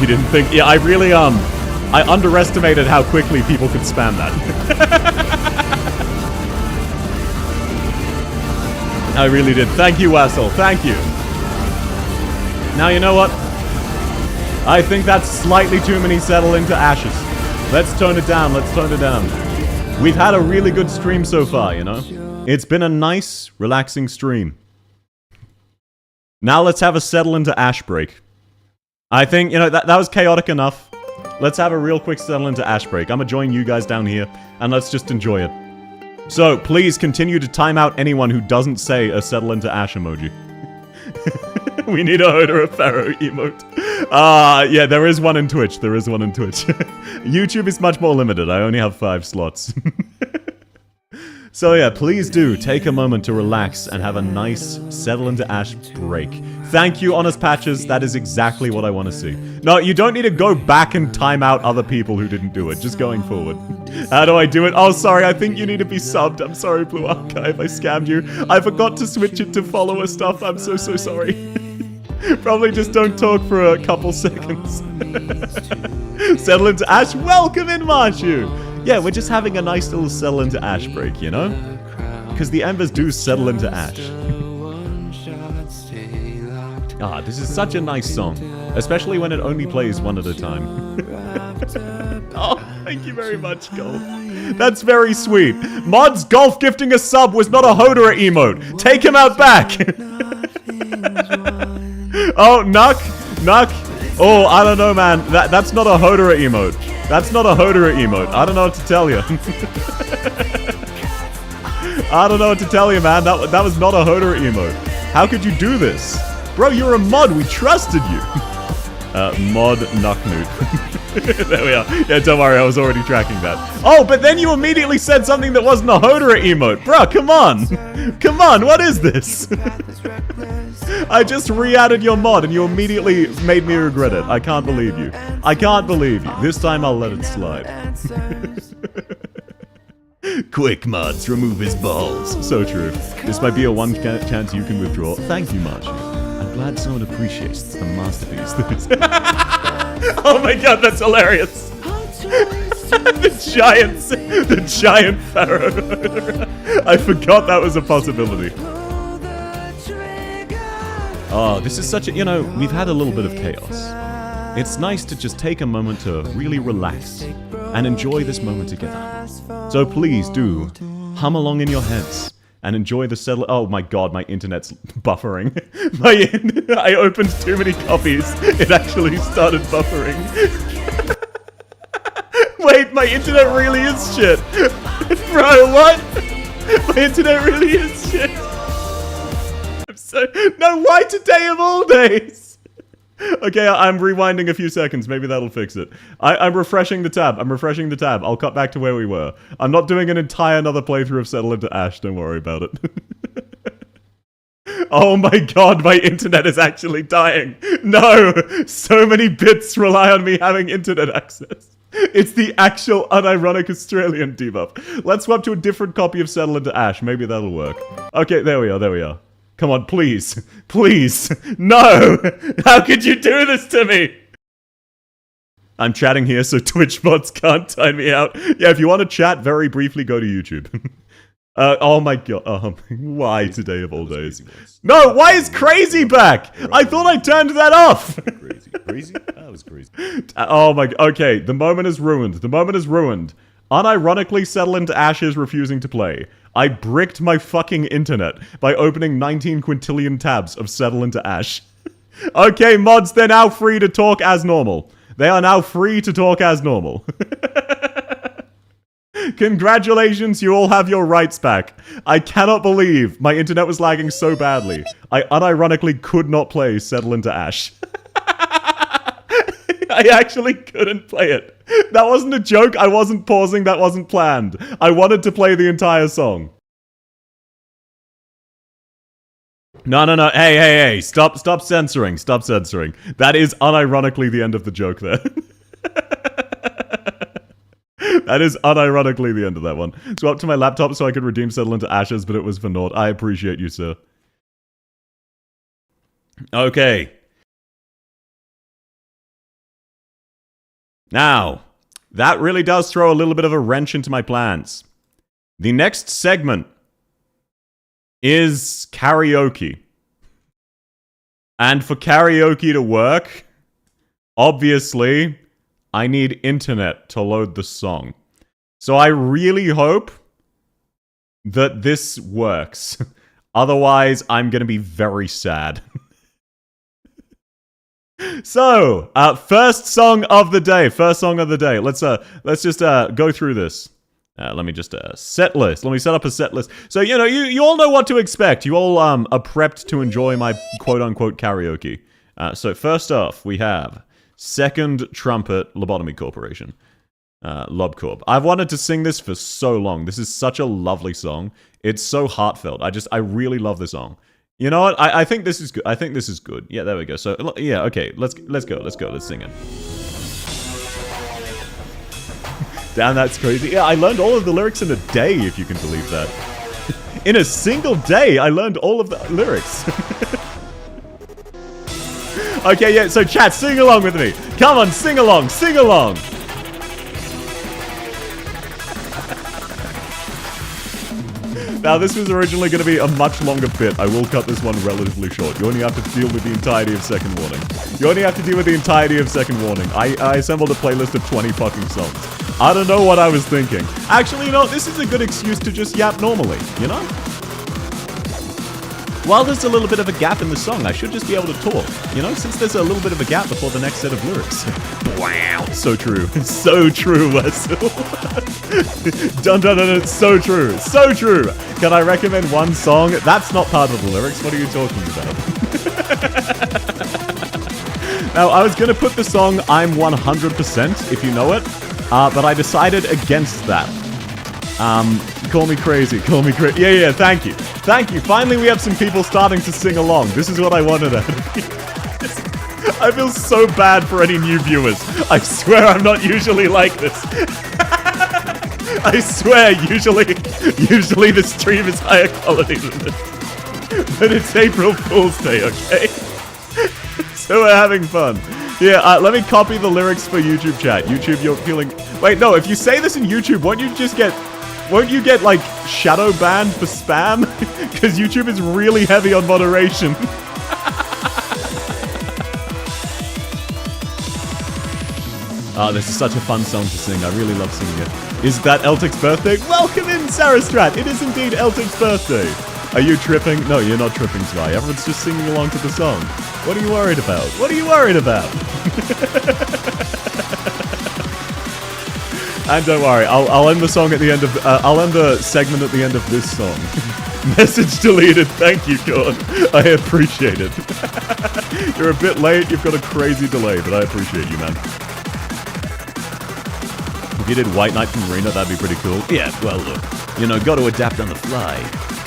You didn't think... Yeah, I really, I underestimated how quickly people could spam that. I really did. Thank you, Wassel. Thank you. Now, you know what? I think that's slightly too many Settle into Ashes. Let's tone it down. Let's tone it down. We've had a really good stream so far, you know? It's been a nice, relaxing stream. Now let's have a Settle into Ash break. I think, you know, that was chaotic enough. Let's have a real quick Settle into Ash break. I'm gonna join you guys down here, and let's just enjoy it. So, please continue to time out anyone who doesn't say a Settle into Ash emoji. We need a Hodera Pharaoh emote. Yeah, there is one in Twitch. There is one in Twitch. YouTube is much more limited. I only have 5 slots. So yeah, please do take a moment to relax and have a nice Settle into Ash break. Thank you, Honest Patches. That is exactly what I want to see. No, you don't need to go back and time out other people who didn't do it. Just going forward. How do I do it? Oh, sorry. I think you need to be subbed. I'm sorry, Blue Archive. I scammed you. I forgot to switch it to follower stuff. I'm so sorry. Probably just don't talk for a couple seconds. Settle into Ash. Welcome in, Marshu. Yeah, we're just having a nice little Settle into Ash break, you know? Because the embers do settle into ash. Ah, this is such a nice song. Especially when it only plays one at a time. Oh, thank you very much, Golf. That's very sweet. Mods, Golf gifting a sub was not a Hodera emote. Take him out back. Oh, Nuck. Oh, I don't know, man. That's not a Hodera emote. That's not a Hodera emote. I don't know what to tell you. I don't know what to tell you, man. That was not a Hodera emote. How could you do this? Bro, you're a mod. We trusted you. Mod Nucknoot. There we are. Yeah, don't worry. I was already tracking that. Oh, but then you immediately said something that wasn't a Hodera emote. Bro, come on. Come on. What is this? I just re-added your mod and you immediately made me regret it. I can't believe you. I can't believe you. This time I'll let it slide. Quick, mods, remove his balls. So true. This might be a one chance you can withdraw. Thank you, Marshy. I'm glad someone appreciates the masterpiece that is. Oh my god, that's hilarious. The giant pharaoh. I forgot that was a possibility. Oh, this is such a, you know, we've had a little bit of chaos. It's nice to just take a moment to really relax and enjoy this moment together. So please do hum along in your heads and enjoy the settle. Oh my god, my internet's buffering. I opened too many copies. It actually started buffering. Wait, my internet really is shit. Bro, what? My internet really is shit. No, why today of all days? Okay, I'm rewinding a few seconds. Maybe that'll fix it. I'm refreshing the tab. I'll cut back to where we were. I'm not doing an entire another playthrough of Settle into Ash. Don't worry about it. Oh my god, my internet is actually dying. No! So many bits rely on me having internet access. It's the actual unironic Australian debuff. Let's swap to a different copy of Settle into Ash. Maybe that'll work. Okay, there we are. Come on, please. Please. No! How could you do this to me? I'm chatting here so Twitch bots can't time me out. Yeah, if you want to chat very briefly, go to YouTube. Oh my god. Why today of all days? No, why is Crazy back? I thought I turned that off. Crazy? That was crazy. Oh my god. Okay, the moment is ruined. Unironically, Settle into Ash is refusing to play. I bricked my fucking internet by opening 19 quintillion tabs of Settle into Ash. Okay, mods, they're now free to talk as normal. Congratulations, you all have your rights back. I cannot believe my internet was lagging so badly. I unironically could not play Settle into Ash. I actually couldn't play it. That wasn't a joke. I wasn't pausing. That wasn't planned. I wanted to play the entire song. No. Hey. Stop censoring. Stop censoring. That is unironically the end of the joke there. That is unironically the end of that one. Swap to my laptop so I could redeem Settle into Ashes, but it was for naught. I appreciate you, sir. Okay. Now, that really does throw a little bit of a wrench into my plans. The next segment is karaoke. And for karaoke to work, obviously, I need internet to load the song. So I really hope that this works. Otherwise, I'm going to be very sad. So, first song of the day. Let's just go through this. Let me just set list. Let me set up a set list. So you all know what to expect. You all are prepped to enjoy my quote unquote karaoke. So first off, we have Second Trumpet Lobotomy Corporation, LobCorp. I've wanted to sing this for so long. This is such a lovely song. It's so heartfelt. I really love this song. You know what? I think this is good. I think this is good. Yeah, there we go. So yeah, okay. Let's go. Let's sing it. Damn, that's crazy. Yeah, I learned all of the lyrics in a day, if you can believe that. In a single day, I learned all of the lyrics. Okay, yeah. So chat, sing along with me. Come on, sing along. Sing along. Now, this was originally going to be a much longer bit. I will cut this one relatively short. You only have to deal with the entirety of Second Warning. I assembled a playlist of 20 fucking songs. I don't know what I was thinking. Actually, this is a good excuse to just yap normally, you know? While there's a little bit of a gap in the song, I should just be able to talk, since there's a little bit of a gap before the next set of lyrics. Wow, so true. So true, Wessel. Dun dun dun, it's so true. So true. Can I recommend one song? That's not part of the lyrics. What are you talking about? Now, I was going to put the song I'm 100%, if you know it, but I decided against that. Call me crazy. Yeah, thank you. Finally, we have some people starting to sing along. This is what I wanted out of you. I feel so bad for any new viewers. I swear I'm not usually like this. I swear, usually the stream is higher quality than this. But it's April Fool's Day, okay? So we're having fun. Yeah, let me copy the lyrics for YouTube chat. YouTube, you're feeling... Wait, no, if you say this in YouTube, won't you get, like, shadow banned for spam? Because YouTube is really heavy on moderation. Oh, this is such a fun song to sing. I really love singing it. Is that Eltic's birthday? Welcome in, Sarah Strat. It is indeed Eltic's birthday. Are you tripping? No, you're not tripping, Sly. Everyone's just singing along to the song. What are you worried about? And don't worry, I'll end the song at the end of I'll end the segment at the end of this song. Message deleted. Thank you, God. I appreciate it. You're a bit late. You've got a crazy delay, but I appreciate you, man. If you did White Knight from Arena, that'd be pretty cool. Yeah, well, look, got to adapt on the fly.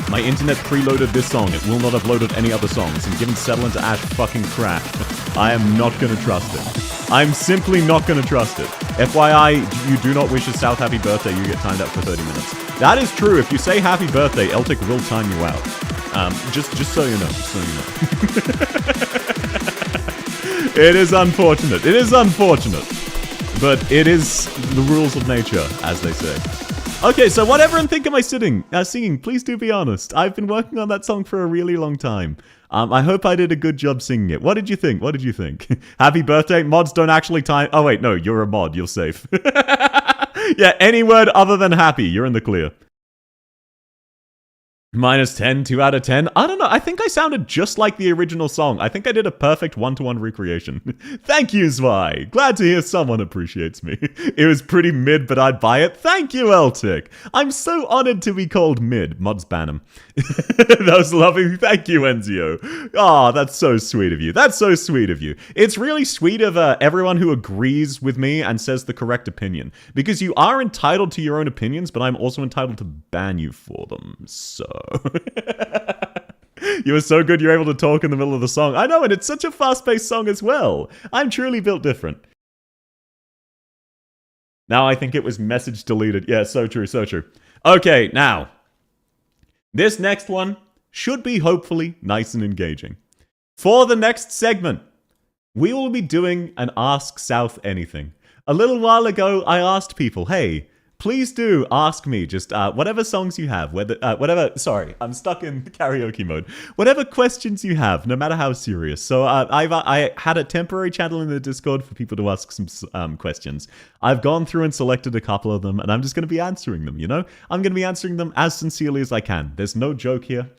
My internet preloaded this song. It will not have loaded any other songs, and given Settle into Ash fucking crap, I am not gonna trust it. I'm simply not gonna trust it. FYI, you do not wish a South happy birthday, you get timed out for 30 minutes. That is true. If you say happy birthday, Eltic will time you out. Just so you know. It is unfortunate. But it is the rules of nature, as they say. Okay, so whatever and think am I singing? Please do be honest. I've been working on that song for a really long time. I hope I did a good job singing it. What did you think? Happy birthday? Mods don't actually time... Oh, wait, no, you're a mod. You're safe. Yeah, any word other than happy, you're in the clear. -10, 2 out of 10. I don't know. I think I sounded just like the original song. I think I did a perfect one-to-one recreation. Thank you, Zwei. Glad to hear someone appreciates me. It was pretty mid, but I'd buy it. Thank you, Eltic. I'm so honored to be called mid. Mods ban him. That was lovely. Thank you, Enzio. Oh, that's so sweet of you. That's so sweet of you. It's really sweet of everyone who agrees with me and says the correct opinion. Because you are entitled to your own opinions, but I'm also entitled to ban you for them. So... You were so good you're able to talk in the middle of the song. I know, and it's such a fast-paced song as well. I'm truly built different. Now I think it was message deleted. Yeah, so true, so true. Okay, now. This next one should be hopefully nice and engaging. For the next segment, we will be doing an Ask South Anything. A little while ago, I asked people, hey, please do ask me just whatever songs you have, sorry, I'm stuck in karaoke mode. Whatever questions you have, no matter how serious. So I had a temporary channel in the Discord for people to ask some questions. I've gone through and selected a couple of them, and I'm just going to be answering them, you know? I'm going to be answering them as sincerely as I can. There's no joke here.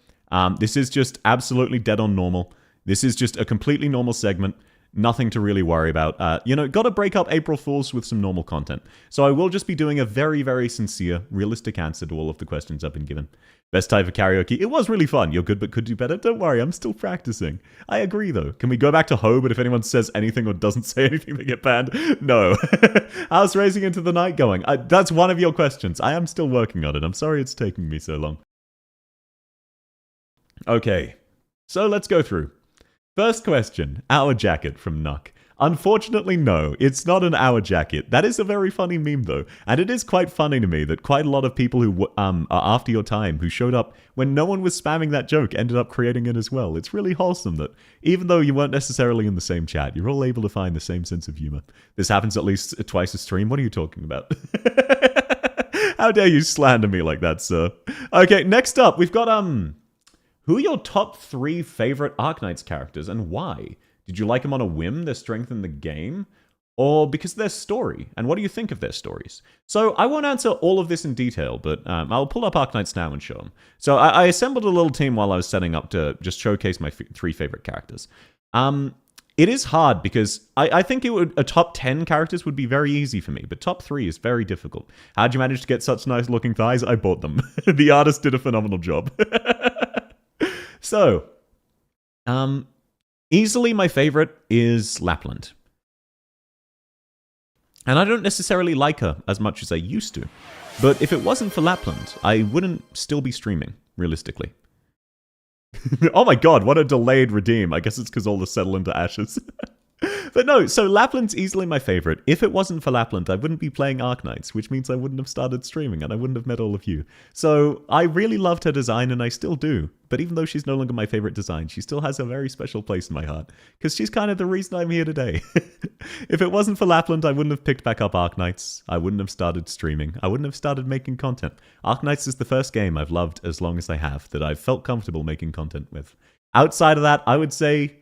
This is just absolutely dead on normal. This is just a completely normal segment. Nothing to really worry about. Gotta break up April Fools with some normal content. So I will just be doing a very, very sincere, realistic answer to all of the questions I've been given. Best type of karaoke. It was really fun. You're good but could do better. Don't worry, I'm still practicing. I agree, though. Can we go back to Ho, but if anyone says anything or doesn't say anything, they get banned? No. How's Racing Into the Night going? That's one of your questions. I am still working on it. I'm sorry it's taking me so long. Okay. So let's go through. First question, our jacket from Nuck. Unfortunately, no, it's not an our jacket. That is a very funny meme, though. And it is quite funny to me that quite a lot of people who are after your time, who showed up when no one was spamming that joke, ended up creating it as well. It's really wholesome that, even though you weren't necessarily in the same chat, you're all able to find the same sense of humor. This happens at least twice a stream. What are you talking about? How dare you slander me like that, sir? Okay, next up, we've got, who are your top 3 favorite Arknights characters and why? Did you like them on a whim, their strength in the game? Or because of their story? And what do you think of their stories? So I won't answer all of this in detail, but I'll pull up Arknights now and show them. So I assembled a little team while I was setting up to just showcase my 3 favorite characters. It is hard because I think a top 10 characters would be very easy for me, but top 3 is very difficult. How'd you manage to get such nice looking thighs? I bought them. The artist did a phenomenal job. So, easily my favorite is Lapland. And I don't necessarily like her as much as I used to. But if it wasn't for Lapland, I wouldn't still be streaming, realistically. Oh my god, what a delayed redeem. I guess it's because all the settle into ashes. But no, so Lapland's easily my favorite. If it wasn't for Lapland, I wouldn't be playing Arknights, which means I wouldn't have started streaming and I wouldn't have met all of you. So I really loved her design and I still do. But even though she's no longer my favorite design, she still has a very special place in my heart. Because she's kind of the reason I'm here today. If it wasn't for Lapland, I wouldn't have picked back up Arknights. I wouldn't have started streaming. I wouldn't have started making content. Arknights is the first game I've loved as long as I have that I've felt comfortable making content with. Outside of that, I would say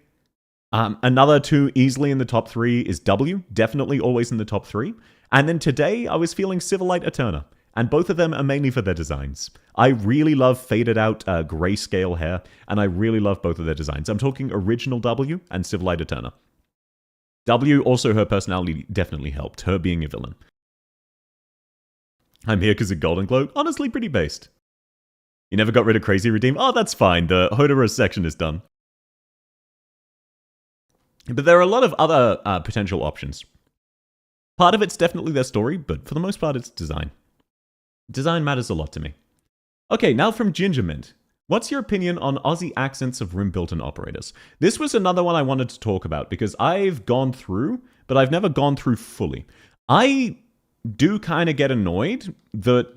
another 2 easily in the top 3 is W, definitely always in the top 3. And then today I was feeling Civilite Eterna, and both of them are mainly for their designs. I really love faded out grayscale hair, and I really love both of their designs. I'm talking original W and Civilite Eterna. W, also her personality definitely helped, her being a villain. I'm here because of Golden Glow, honestly pretty based. You never got rid of Crazy Redeem? Oh, that's fine, the Hodorous section is done. But there are a lot of other potential options. Part of it's definitely their story, but for the most part it's design. Design matters a lot to me. Okay, now from Gingermint. What's your opinion on Aussie accents of rim-built-in operators? This was another one I wanted to talk about because I've gone through, but I've never gone through fully. I do kind of get annoyed that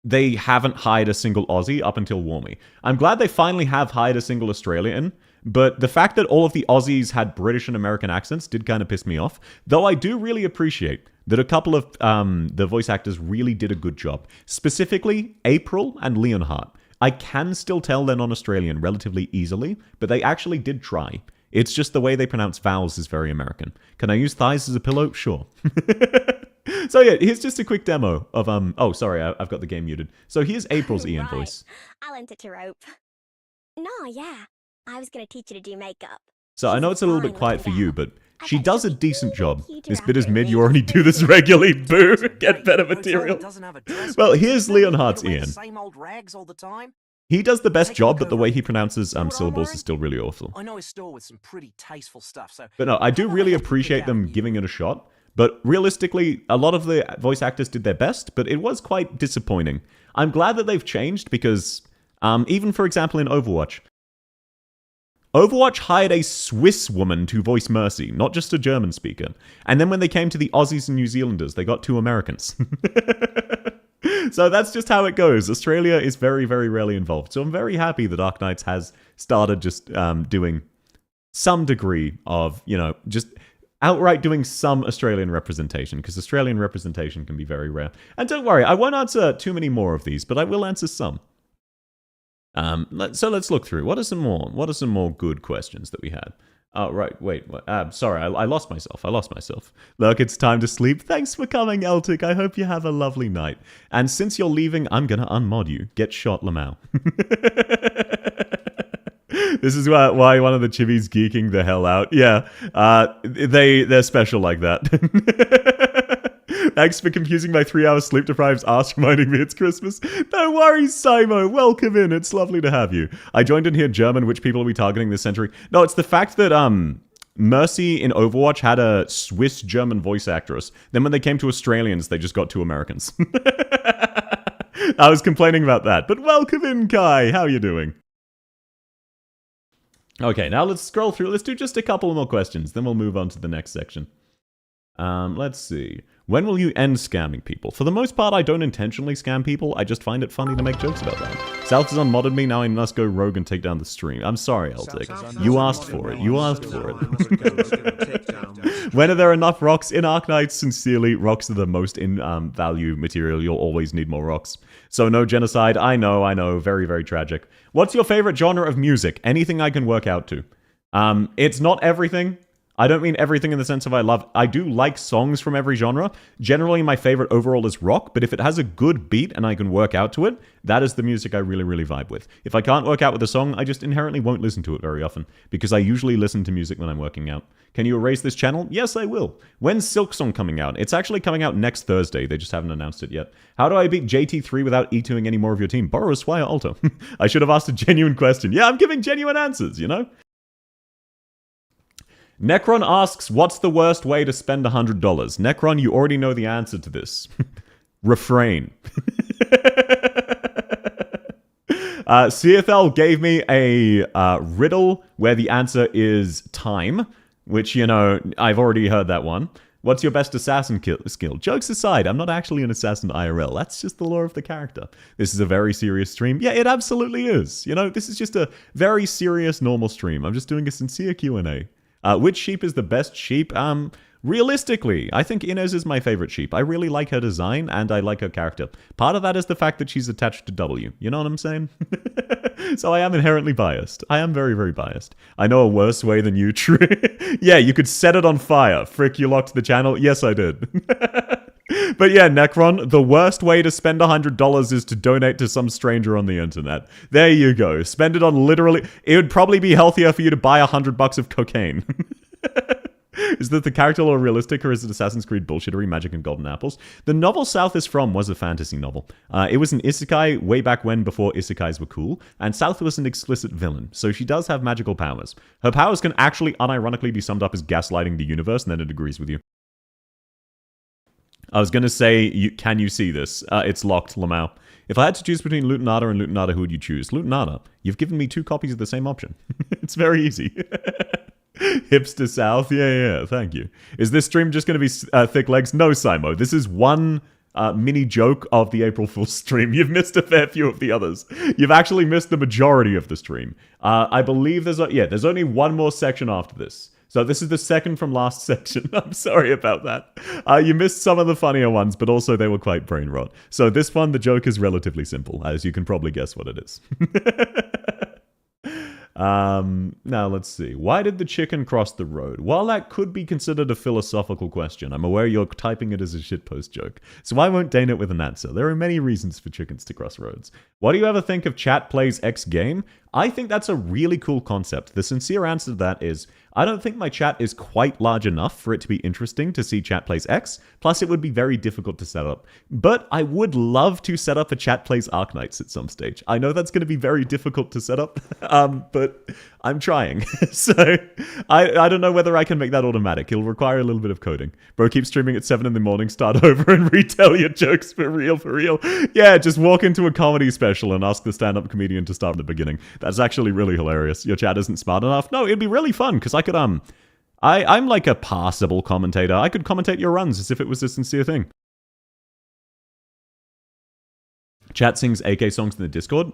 they haven't hired a single Aussie up until Warmy. I'm glad they finally have hired a single Australian, but the fact that all of the Aussies had British and American accents did kind of piss me off. Though I do really appreciate that a couple of the voice actors really did a good job. Specifically, April and Leonhardt. I can still tell they're non-Australian relatively easily, but they actually did try. It's just the way they pronounce vowels is very American. Can I use thighs as a pillow? Sure. So yeah, here's just a quick demo of oh sorry, I've got the game muted. So here's April's Ian Right. voice. I'll enter to rope. No, yeah. I was gonna teach you to do makeup. So I She's know it's a little bit fine quiet for looking you, gal. but I she bet does a she'll be decent job. cuter This bit is after mid, you me. already do this regularly, boo! Get better material. Well, here's Leonhardt's Ian. Same old rags all the time. He does the best Take a job, look but the over way it. he pronounces See what I'm syllables wearing? is still really awful. I know a store with some pretty tasteful stuff, so But no, I do Come on, really let's pick appreciate out them you. giving it a shot. But realistically, a lot of the voice actors did their best, but it was quite disappointing. I'm glad that they've changed because, even for example in Overwatch, Overwatch hired a Swiss woman to voice Mercy, not just a German speaker. And then when they came to the Aussies and New Zealanders, they got 2 Americans. So that's just how it goes. Australia is very, very rarely involved. So I'm very happy that Arknights has started just doing some degree of, just outright doing some Australian representation, because Australian representation can be very rare. And don't worry, I won't answer too many more of these, but I will answer some. So let's look through. What are some more good questions that we had? Oh, right, wait. Sorry, I lost myself. Look, it's time to sleep. Thanks for coming, Eltic. I hope you have a lovely night. And since you're leaving, I'm gonna unmod you. Get shot, Lamau. This is why one of the chibis geeking the hell out. Yeah, they're special like that. Thanks for confusing my 3-hour sleep-deprived ass, reminding me it's Christmas. No worries, Simo. Welcome in. It's lovely to have you. I joined in here German. Which people are we targeting this century? No, it's the fact that Mercy in Overwatch had a Swiss-German voice actress. Then when they came to Australians, they just got 2 Americans. I was complaining about that. But welcome in, Kai. How you doing? Okay, now let's scroll through. Let's do just a couple more questions. Then we'll move on to the next section. Let's see. When will you end scamming people? For the most part, I don't intentionally scam people. I just find it funny to make jokes about that. South has unmodded me. Now I must go rogue and take down the stream. I'm sorry, Eltic. You asked for it. You asked for it. When are there enough rocks in Arknights? Sincerely, rocks are the most in value material. You'll always need more rocks. So no genocide. I know. Very, very tragic. What's your favorite genre of music? Anything I can work out to. It's not everything. I don't mean everything in the sense of I do like songs from every genre. Generally, my favorite overall is rock, but if it has a good beat and I can work out to it, that is the music I really, really vibe with. If I can't work out with a song, I just inherently won't listen to it very often, because I usually listen to music when I'm working out. Can you erase this channel? Yes, I will. When's Silksong coming out? It's actually coming out next Thursday. They just haven't announced it yet. How do I beat JT3 without E2ing any more of your team? Borrow a Swire Alto. I should have asked a genuine question. Yeah, I'm giving genuine answers, Necron asks, what's the worst way to spend $100? Necron, you already know the answer to this. Refrain. CFL gave me a riddle where the answer is time, which, I've already heard that one. What's your best assassin skill? Jokes aside, I'm not actually an assassin IRL. That's just the law of the character. This is a very serious stream. Yeah, it absolutely is. This is just a very serious, normal stream. I'm just doing a sincere Q&A. Which sheep is the best sheep? Realistically, I think Inez is my favorite sheep. I really like her design, and I like her character. Part of that is the fact that she's attached to W. You know what I'm saying? So I am inherently biased. I am very, very biased. I know a worse way than you, True. Yeah, you could set it on fire. Frick, you locked the channel? Yes, I did. But yeah, Necron, the worst way to spend $100 is to donate to some stranger on the internet. There you go. Spend it on literally... It would probably be healthier for you to buy $100 of cocaine. Is that the character lore realistic, or is it Assassin's Creed bullshittery, magic and golden apples? The novel South is From was a fantasy novel. It was an isekai way back when, before isekais were cool, and South was an explicit villain, so she does have magical powers. Her powers can actually unironically be summed up as gaslighting the universe, and then it agrees with you. I was going to say, can you see this? It's locked, Lamau. If I had to choose between Lutenada and Lutenada, who would you choose? Lutenada. You've given me 2 copies of the same option. It's very easy. Hipster South. Yeah, thank you. Is this stream just going to be thick legs? No, Simo. This is one mini joke of the April Fool's stream. You've missed a fair few of the others. You've actually missed the majority of the stream. I believe there's only one more section after this. So this is the second from last section. I'm sorry about that. You missed some of the funnier ones, but also they were quite brain rot. So this one, the joke is relatively simple, as you can probably guess what it is. Now, let's see. Why did the chicken cross the road? While that could be considered a philosophical question, I'm aware you're typing it as a shitpost joke, so I won't deign it with an answer. There are many reasons for chickens to cross roads. What do you ever think of chat plays X game? I think that's a really cool concept. The sincere answer to that is, I don't think my chat is quite large enough for it to be interesting to see chat plays X, plus it would be very difficult to set up. But I would love to set up a chat plays Arknights at some stage. I know that's going to be very difficult to set up, but I'm trying. So I don't know whether I can make that automatic. It'll require a little bit of coding. Bro, keep streaming at 7 in the morning, start over and retell your jokes for real, for real. Yeah, just walk into a comedy special and ask the stand-up comedian to start at the beginning. That's actually really hilarious. Your chat isn't smart enough. No, it'd be really fun, because I could, I'm like a passable commentator. I could commentate your runs as if it was a sincere thing. Chat sings AK songs in the Discord.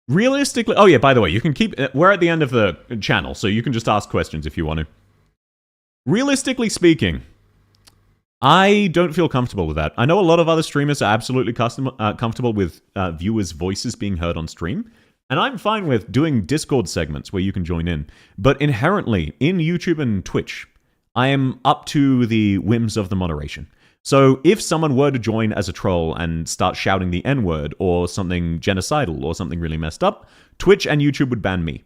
Realistically, oh yeah, by the way, you can keep, we're at the end of the channel, so you can just ask questions if you want to. Realistically speaking, I don't feel comfortable with that. I know a lot of other streamers are absolutely comfortable with viewers' voices being heard on stream, and I'm fine with doing Discord segments where you can join in. But inherently, in YouTube and Twitch, I am up to the whims of the moderation. So if someone were to join as a troll and start shouting the N-word or something genocidal or something really messed up, Twitch and YouTube would ban me.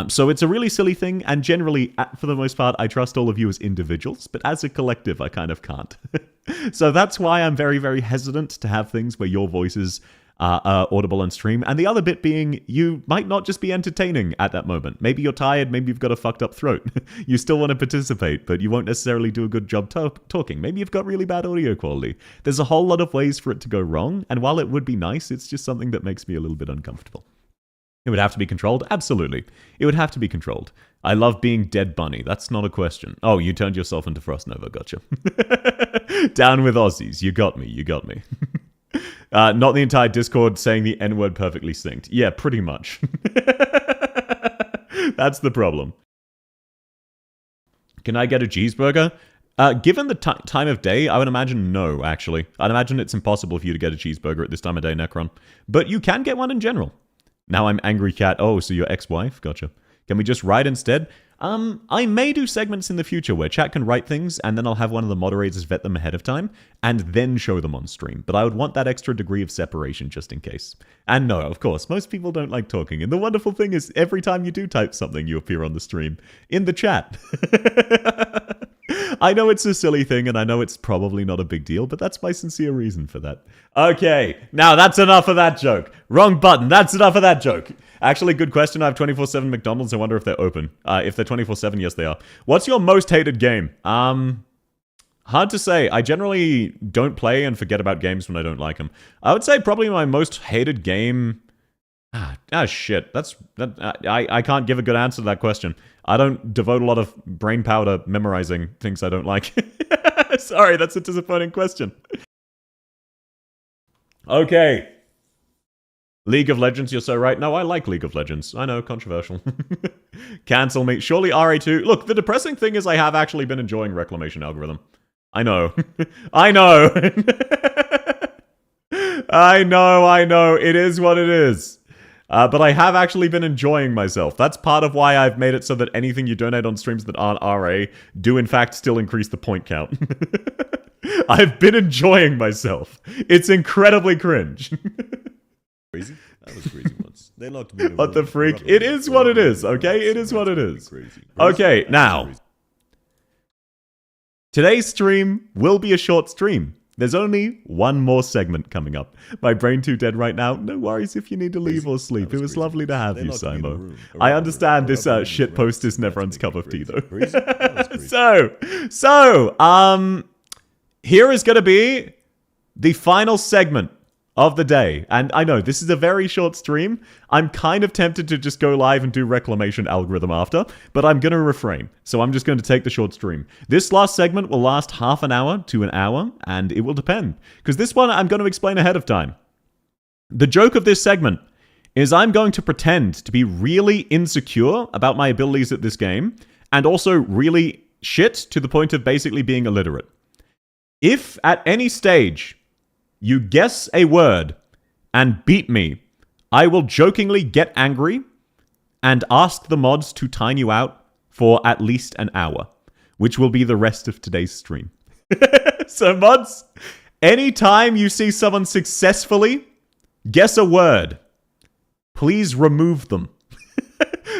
So it's a really silly thing, and generally, for the most part, I trust all of you as individuals, but as a collective, I kind of can't. So that's why I'm very, very hesitant to have things where your voices are audible on stream. And the other bit being, you might not just be entertaining at that moment. Maybe you're tired, maybe you've got a fucked up throat. You still want to participate, but you won't necessarily do a good job talking. Maybe you've got really bad audio quality. There's a whole lot of ways for it to go wrong, and while it would be nice, it's just something that makes me a little bit uncomfortable. It would have to be controlled? Absolutely. It would have to be controlled. I love being Dead Bunny. That's not a question. Oh, you turned yourself into Frost Nova. Gotcha. Down with Aussies. You got me. You got me. Not the entire Discord saying the N-word perfectly synced. Yeah, pretty much. That's the problem. Can I get a cheeseburger? Given the time of day, I would imagine no, actually. I'd imagine it's impossible for you to get a cheeseburger at this time of day, Necron. But you can get one in general. Now I'm Angry Cat. Oh, so your ex-wife? Gotcha. Can we just write instead? I may do segments in the future where chat can write things, and then I'll have one of the moderators vet them ahead of time, and then show them on stream. But I would want that extra degree of separation just in case. And no, of course, most people don't like talking. And the wonderful thing is, every time you do type something, you appear on the stream. In the chat. I know it's a silly thing, and I know it's probably not a big deal, but that's my sincere reason for that. Okay, now that's enough of that joke. Wrong button, that's enough of that joke. Actually, good question. I have 24/7 McDonald's. I wonder if they're open. If they're 24/7, yes, they are. What's your most hated game? Hard to say. I generally don't play and forget about games when I don't like them. I would say probably my most hated game... shit. I can't give a good answer to that question. I don't devote a lot of brain power to memorizing things I don't like. Sorry, that's a disappointing question. Okay. League of Legends, you're so right. No, I like League of Legends. I know, controversial. Cancel me. Surely RA2. Look, the depressing thing is I have actually been enjoying Reclamation Algorithm. I know. I know. I know. It is what it is. But I have actually been enjoying myself. That's part of why I've made it so that anything you donate on streams that aren't RA do in fact still increase the point count. I've been enjoying myself. It's incredibly cringe. Crazy? That was crazy once. They locked me in a What the room freak? for It is what it is, okay? It is what it is. Crazy. Okay, now. Today's stream will be a short stream. There's only one more segment coming up. My brain too dead right now. No worries if you need to leave or sleep. It was lovely to have you, Simo. I understand this shitpost is Nevron's cup of tea, though. So, here is going to be the final segment of the day. And I know, this is a very short stream. I'm kind of tempted to just go live and do Reclamation Algorithm after, but I'm going to refrain. So I'm just going to take the short stream. This last segment will last half an hour to an hour, and it will depend. Because this one I'm going to explain ahead of time. The joke of this segment is I'm going to pretend to be really insecure about my abilities at this game, and also really shit to the point of basically being illiterate. If at any stage you guess a word and beat me, I will jokingly get angry and ask the mods to time you out for at least an hour, which will be the rest of today's stream. So mods, anytime you see someone successfully guess a word, please remove them.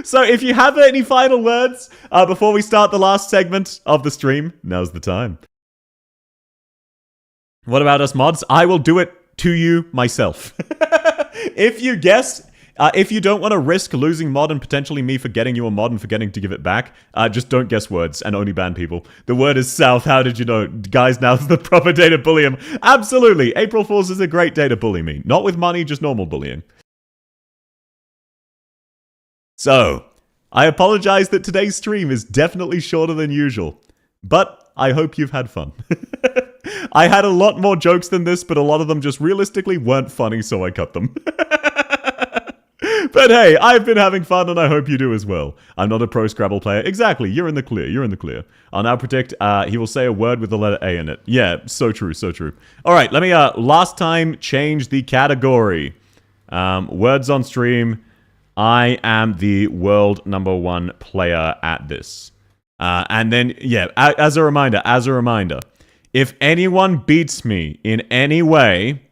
So if you have any final words before we start the last segment of the stream, now's the time. What about us mods? I will do it to you myself. If you guess, if you don't want to risk losing mod and potentially me forgetting you a mod and forgetting to give it back, just don't guess words and only ban people. The word is south. How did you know? Guys, now's the proper day to bully him. Absolutely. April Fool's is a great day to bully me. Not with money, just normal bullying. So, I apologize that today's stream is definitely shorter than usual, but I hope you've had fun. I had a lot more jokes than this, but a lot of them just realistically weren't funny, so I cut them. But hey, I've been having fun and I hope you do as well. I'm not a pro Scrabble player. Exactly, you're in the clear, you're in the clear. I'll now predict he will say a word with the letter A in it. Yeah, so true, so true. Alright, let me last time change the category. Words on stream. I am the world #1 player at this. And then, yeah, as a reminder, if anyone beats me in any way,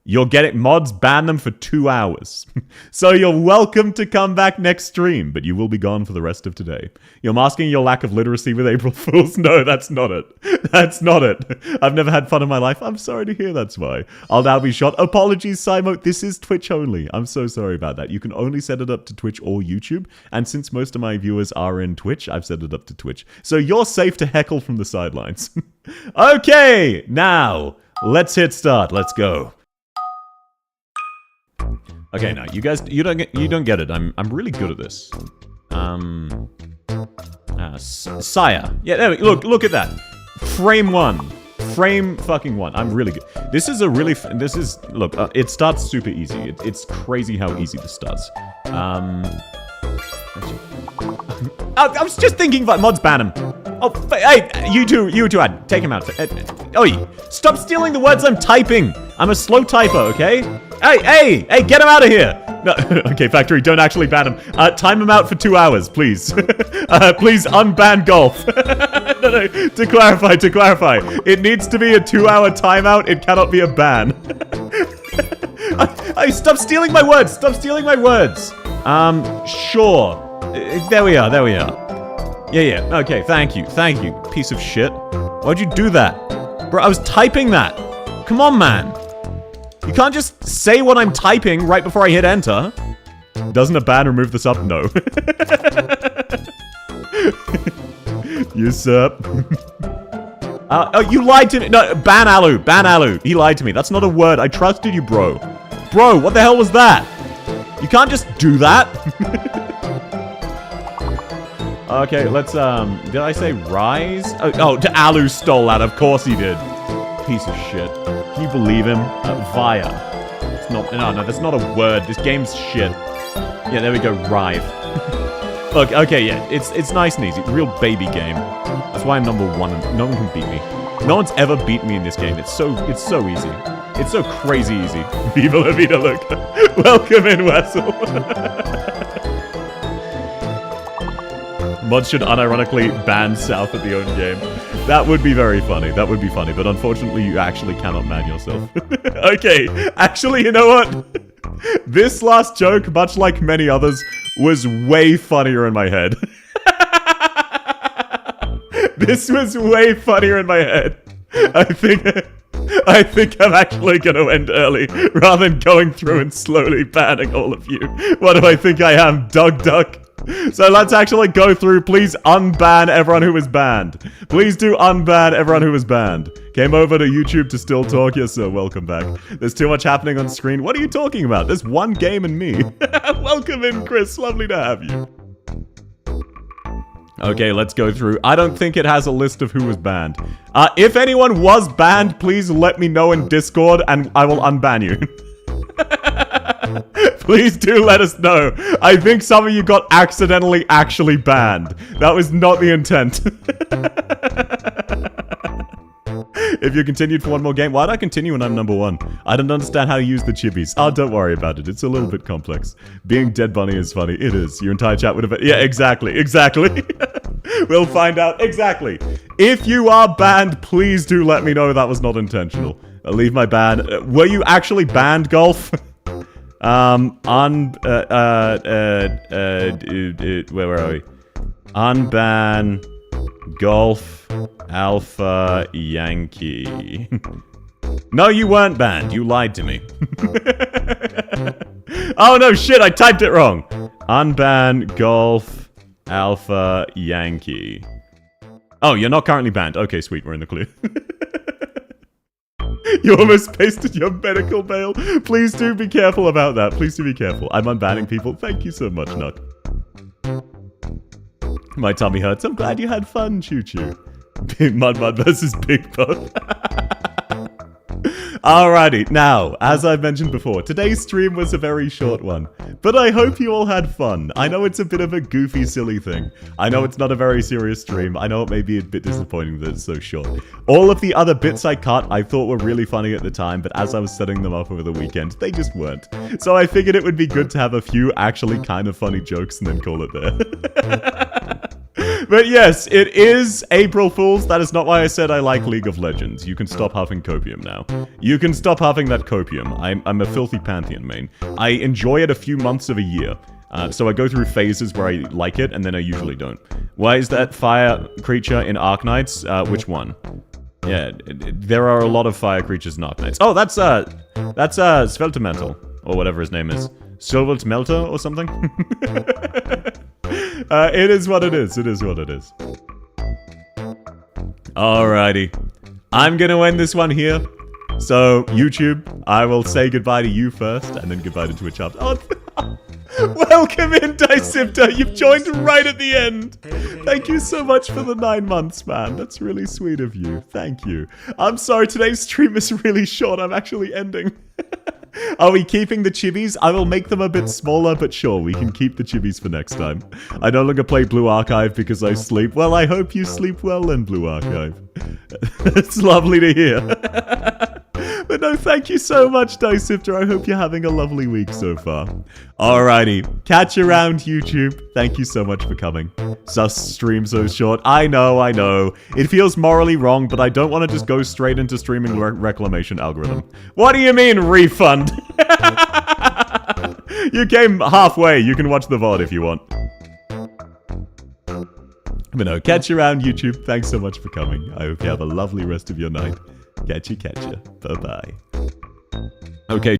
you'll get it. Mods ban them for 2 hours. So you're welcome to come back next stream, but you will be gone for the rest of today. You're masking your lack of literacy with April Fools? No, that's not it. That's not it. I've never had fun in my life. I'm sorry to hear that's why. I'll now be shot. Apologies, Simo. This is Twitch only. I'm so sorry about that. You can only set it up to Twitch or YouTube. And since most of my viewers are in Twitch, I've set it up to Twitch. So you're safe to heckle from the sidelines. Okay, now let's hit start. Let's go. Okay, now you guys, you don't get it. I'm really good at this. Sire. Yeah, there we, look at that. Frame 1. Frame fucking 1. I'm really good. This is a really, look, it starts super easy. It's crazy how easy this starts. I was just thinking about mods ban him. Oh, hey, you two, Ad, take him out. Oi, stop stealing the words I'm typing. I'm a slow typer, okay? Hey, get him out of here. No, okay, Factory, don't actually ban him. Time him out for 2 hours, please. Please unban golf. No, to clarify, it needs to be a 2-hour timeout. It cannot be a ban. Stop stealing my words. Stop stealing my words. Sure. There we are. Yeah. Okay, thank you. Piece of shit. Why'd you do that? Bro, I was typing that. Come on, man. You can't just say what I'm typing right before I hit enter. Doesn't a ban remove the sub? No. You sup? Oh, you lied to me. No, ban Alu. He lied to me. That's not a word. I trusted you, bro. Bro, what the hell was that? You can't just do that. Okay, let's, did I say rise? Oh, Alu stole that. Of course he did. Piece of shit. Can you believe him? Via. It's not, no, that's not a word. This game's shit. Yeah, there we go, Rive. Look, okay, yeah, it's nice and easy. Real baby game. That's why I'm #1 and no one can beat me. No one's ever beat me in this game. It's so easy. It's so crazy easy. Viva la vida, look. Welcome in, Wessel. Mods should unironically ban South at the own game. That would be very funny. That would be funny, but unfortunately you actually cannot ban yourself. Okay, actually, you know what? This last joke, much like many others, was way funnier in my head. This was way funnier in my head. I think I'm actually gonna end early, rather than going through and slowly banning all of you. What do I think I am, Duck? So let's actually go through. Please unban everyone who was banned. Please do unban everyone who was banned. Came over to YouTube to still talk. Yes, sir. Welcome back. There's too much happening on screen. What are you talking about? There's one game and me. Welcome in, Chris. Lovely to have you. Okay, let's go through. I don't think it has a list of who was banned. If anyone was banned, please let me know in Discord and I will unban you. Please do let us know. I think some of you got accidentally actually banned. That was not the intent. If you continued for one more game, why'd I continue when I'm number 1? I don't understand how to use the chibis. Oh, don't worry about it. It's a little bit complex. Being dead bunny is funny. It is. Your entire chat would have... Yeah, exactly. Exactly. We'll find out. Exactly. If you are banned, please do let me know that was not intentional. I'll leave my ban. Were you actually banned, Golf? Where are we? Unban Golf Alpha Yankee. No, you weren't banned. You lied to me. Oh no, shit, I typed it wrong. Unban Golf Alpha Yankee. Oh, you're not currently banned. Okay, sweet, we're in the clear. You almost pasted your medical bail. Please do be careful about that. Please do be careful. I'm unbanning people. Thank you so much, Nuck. My tummy hurts. I'm glad you had fun, Choo Choo. Mud versus Big Bug. Alrighty, now, as I've mentioned before, today's stream was a very short one, but I hope you all had fun. I know it's a bit of a goofy, silly thing. I know it's not a very serious stream. I know it may be a bit disappointing that it's so short. All of the other bits I cut, I thought were really funny at the time, but as I was setting them up over the weekend, they just weren't. So I figured it would be good to have a few actually kind of funny jokes and then call it there. But yes, it is April Fool's. That is not why I said I like League of Legends. You can stop huffing copium now. You can stop huffing that copium. I'm a filthy Pantheon main. I enjoy it a few months of a year. So I go through phases where I like it, and then I usually don't. Why is that fire creature in Arknights? Which one? Yeah, there are a lot of fire creatures in Arknights. Oh, that's Sveltemental, or whatever his name is. Silvertmelter or something? It is what it is. It is what it is. Alrighty. I'm gonna end this one here. So, YouTube, I will say goodbye to you first, and then goodbye to Twitch after. Oh, welcome in, Dicipta. You've joined right at the end. Thank you so much for the 9 months, man. That's really sweet of you. Thank you. I'm sorry, today's stream is really short. I'm actually ending. Are we keeping the chibis? I will make them a bit smaller, but sure, we can keep the chibis for next time. I no longer play Blue Archive because I sleep. Well, I hope you sleep well then, Blue Archive. It's lovely to hear. But no, thank you so much, Dicipter. I hope you're having a lovely week so far. Alrighty, catch you around, YouTube. Thank you so much for coming. Sus stream so short. I know. It feels morally wrong, but I don't want to just go straight into streaming reclamation algorithm. What do you mean, refund? You came halfway. You can watch the VOD if you want. But no, catch you around, YouTube. Thanks so much for coming. I hope you have a lovely rest of your night. Catch ya. Bye-bye. Okay.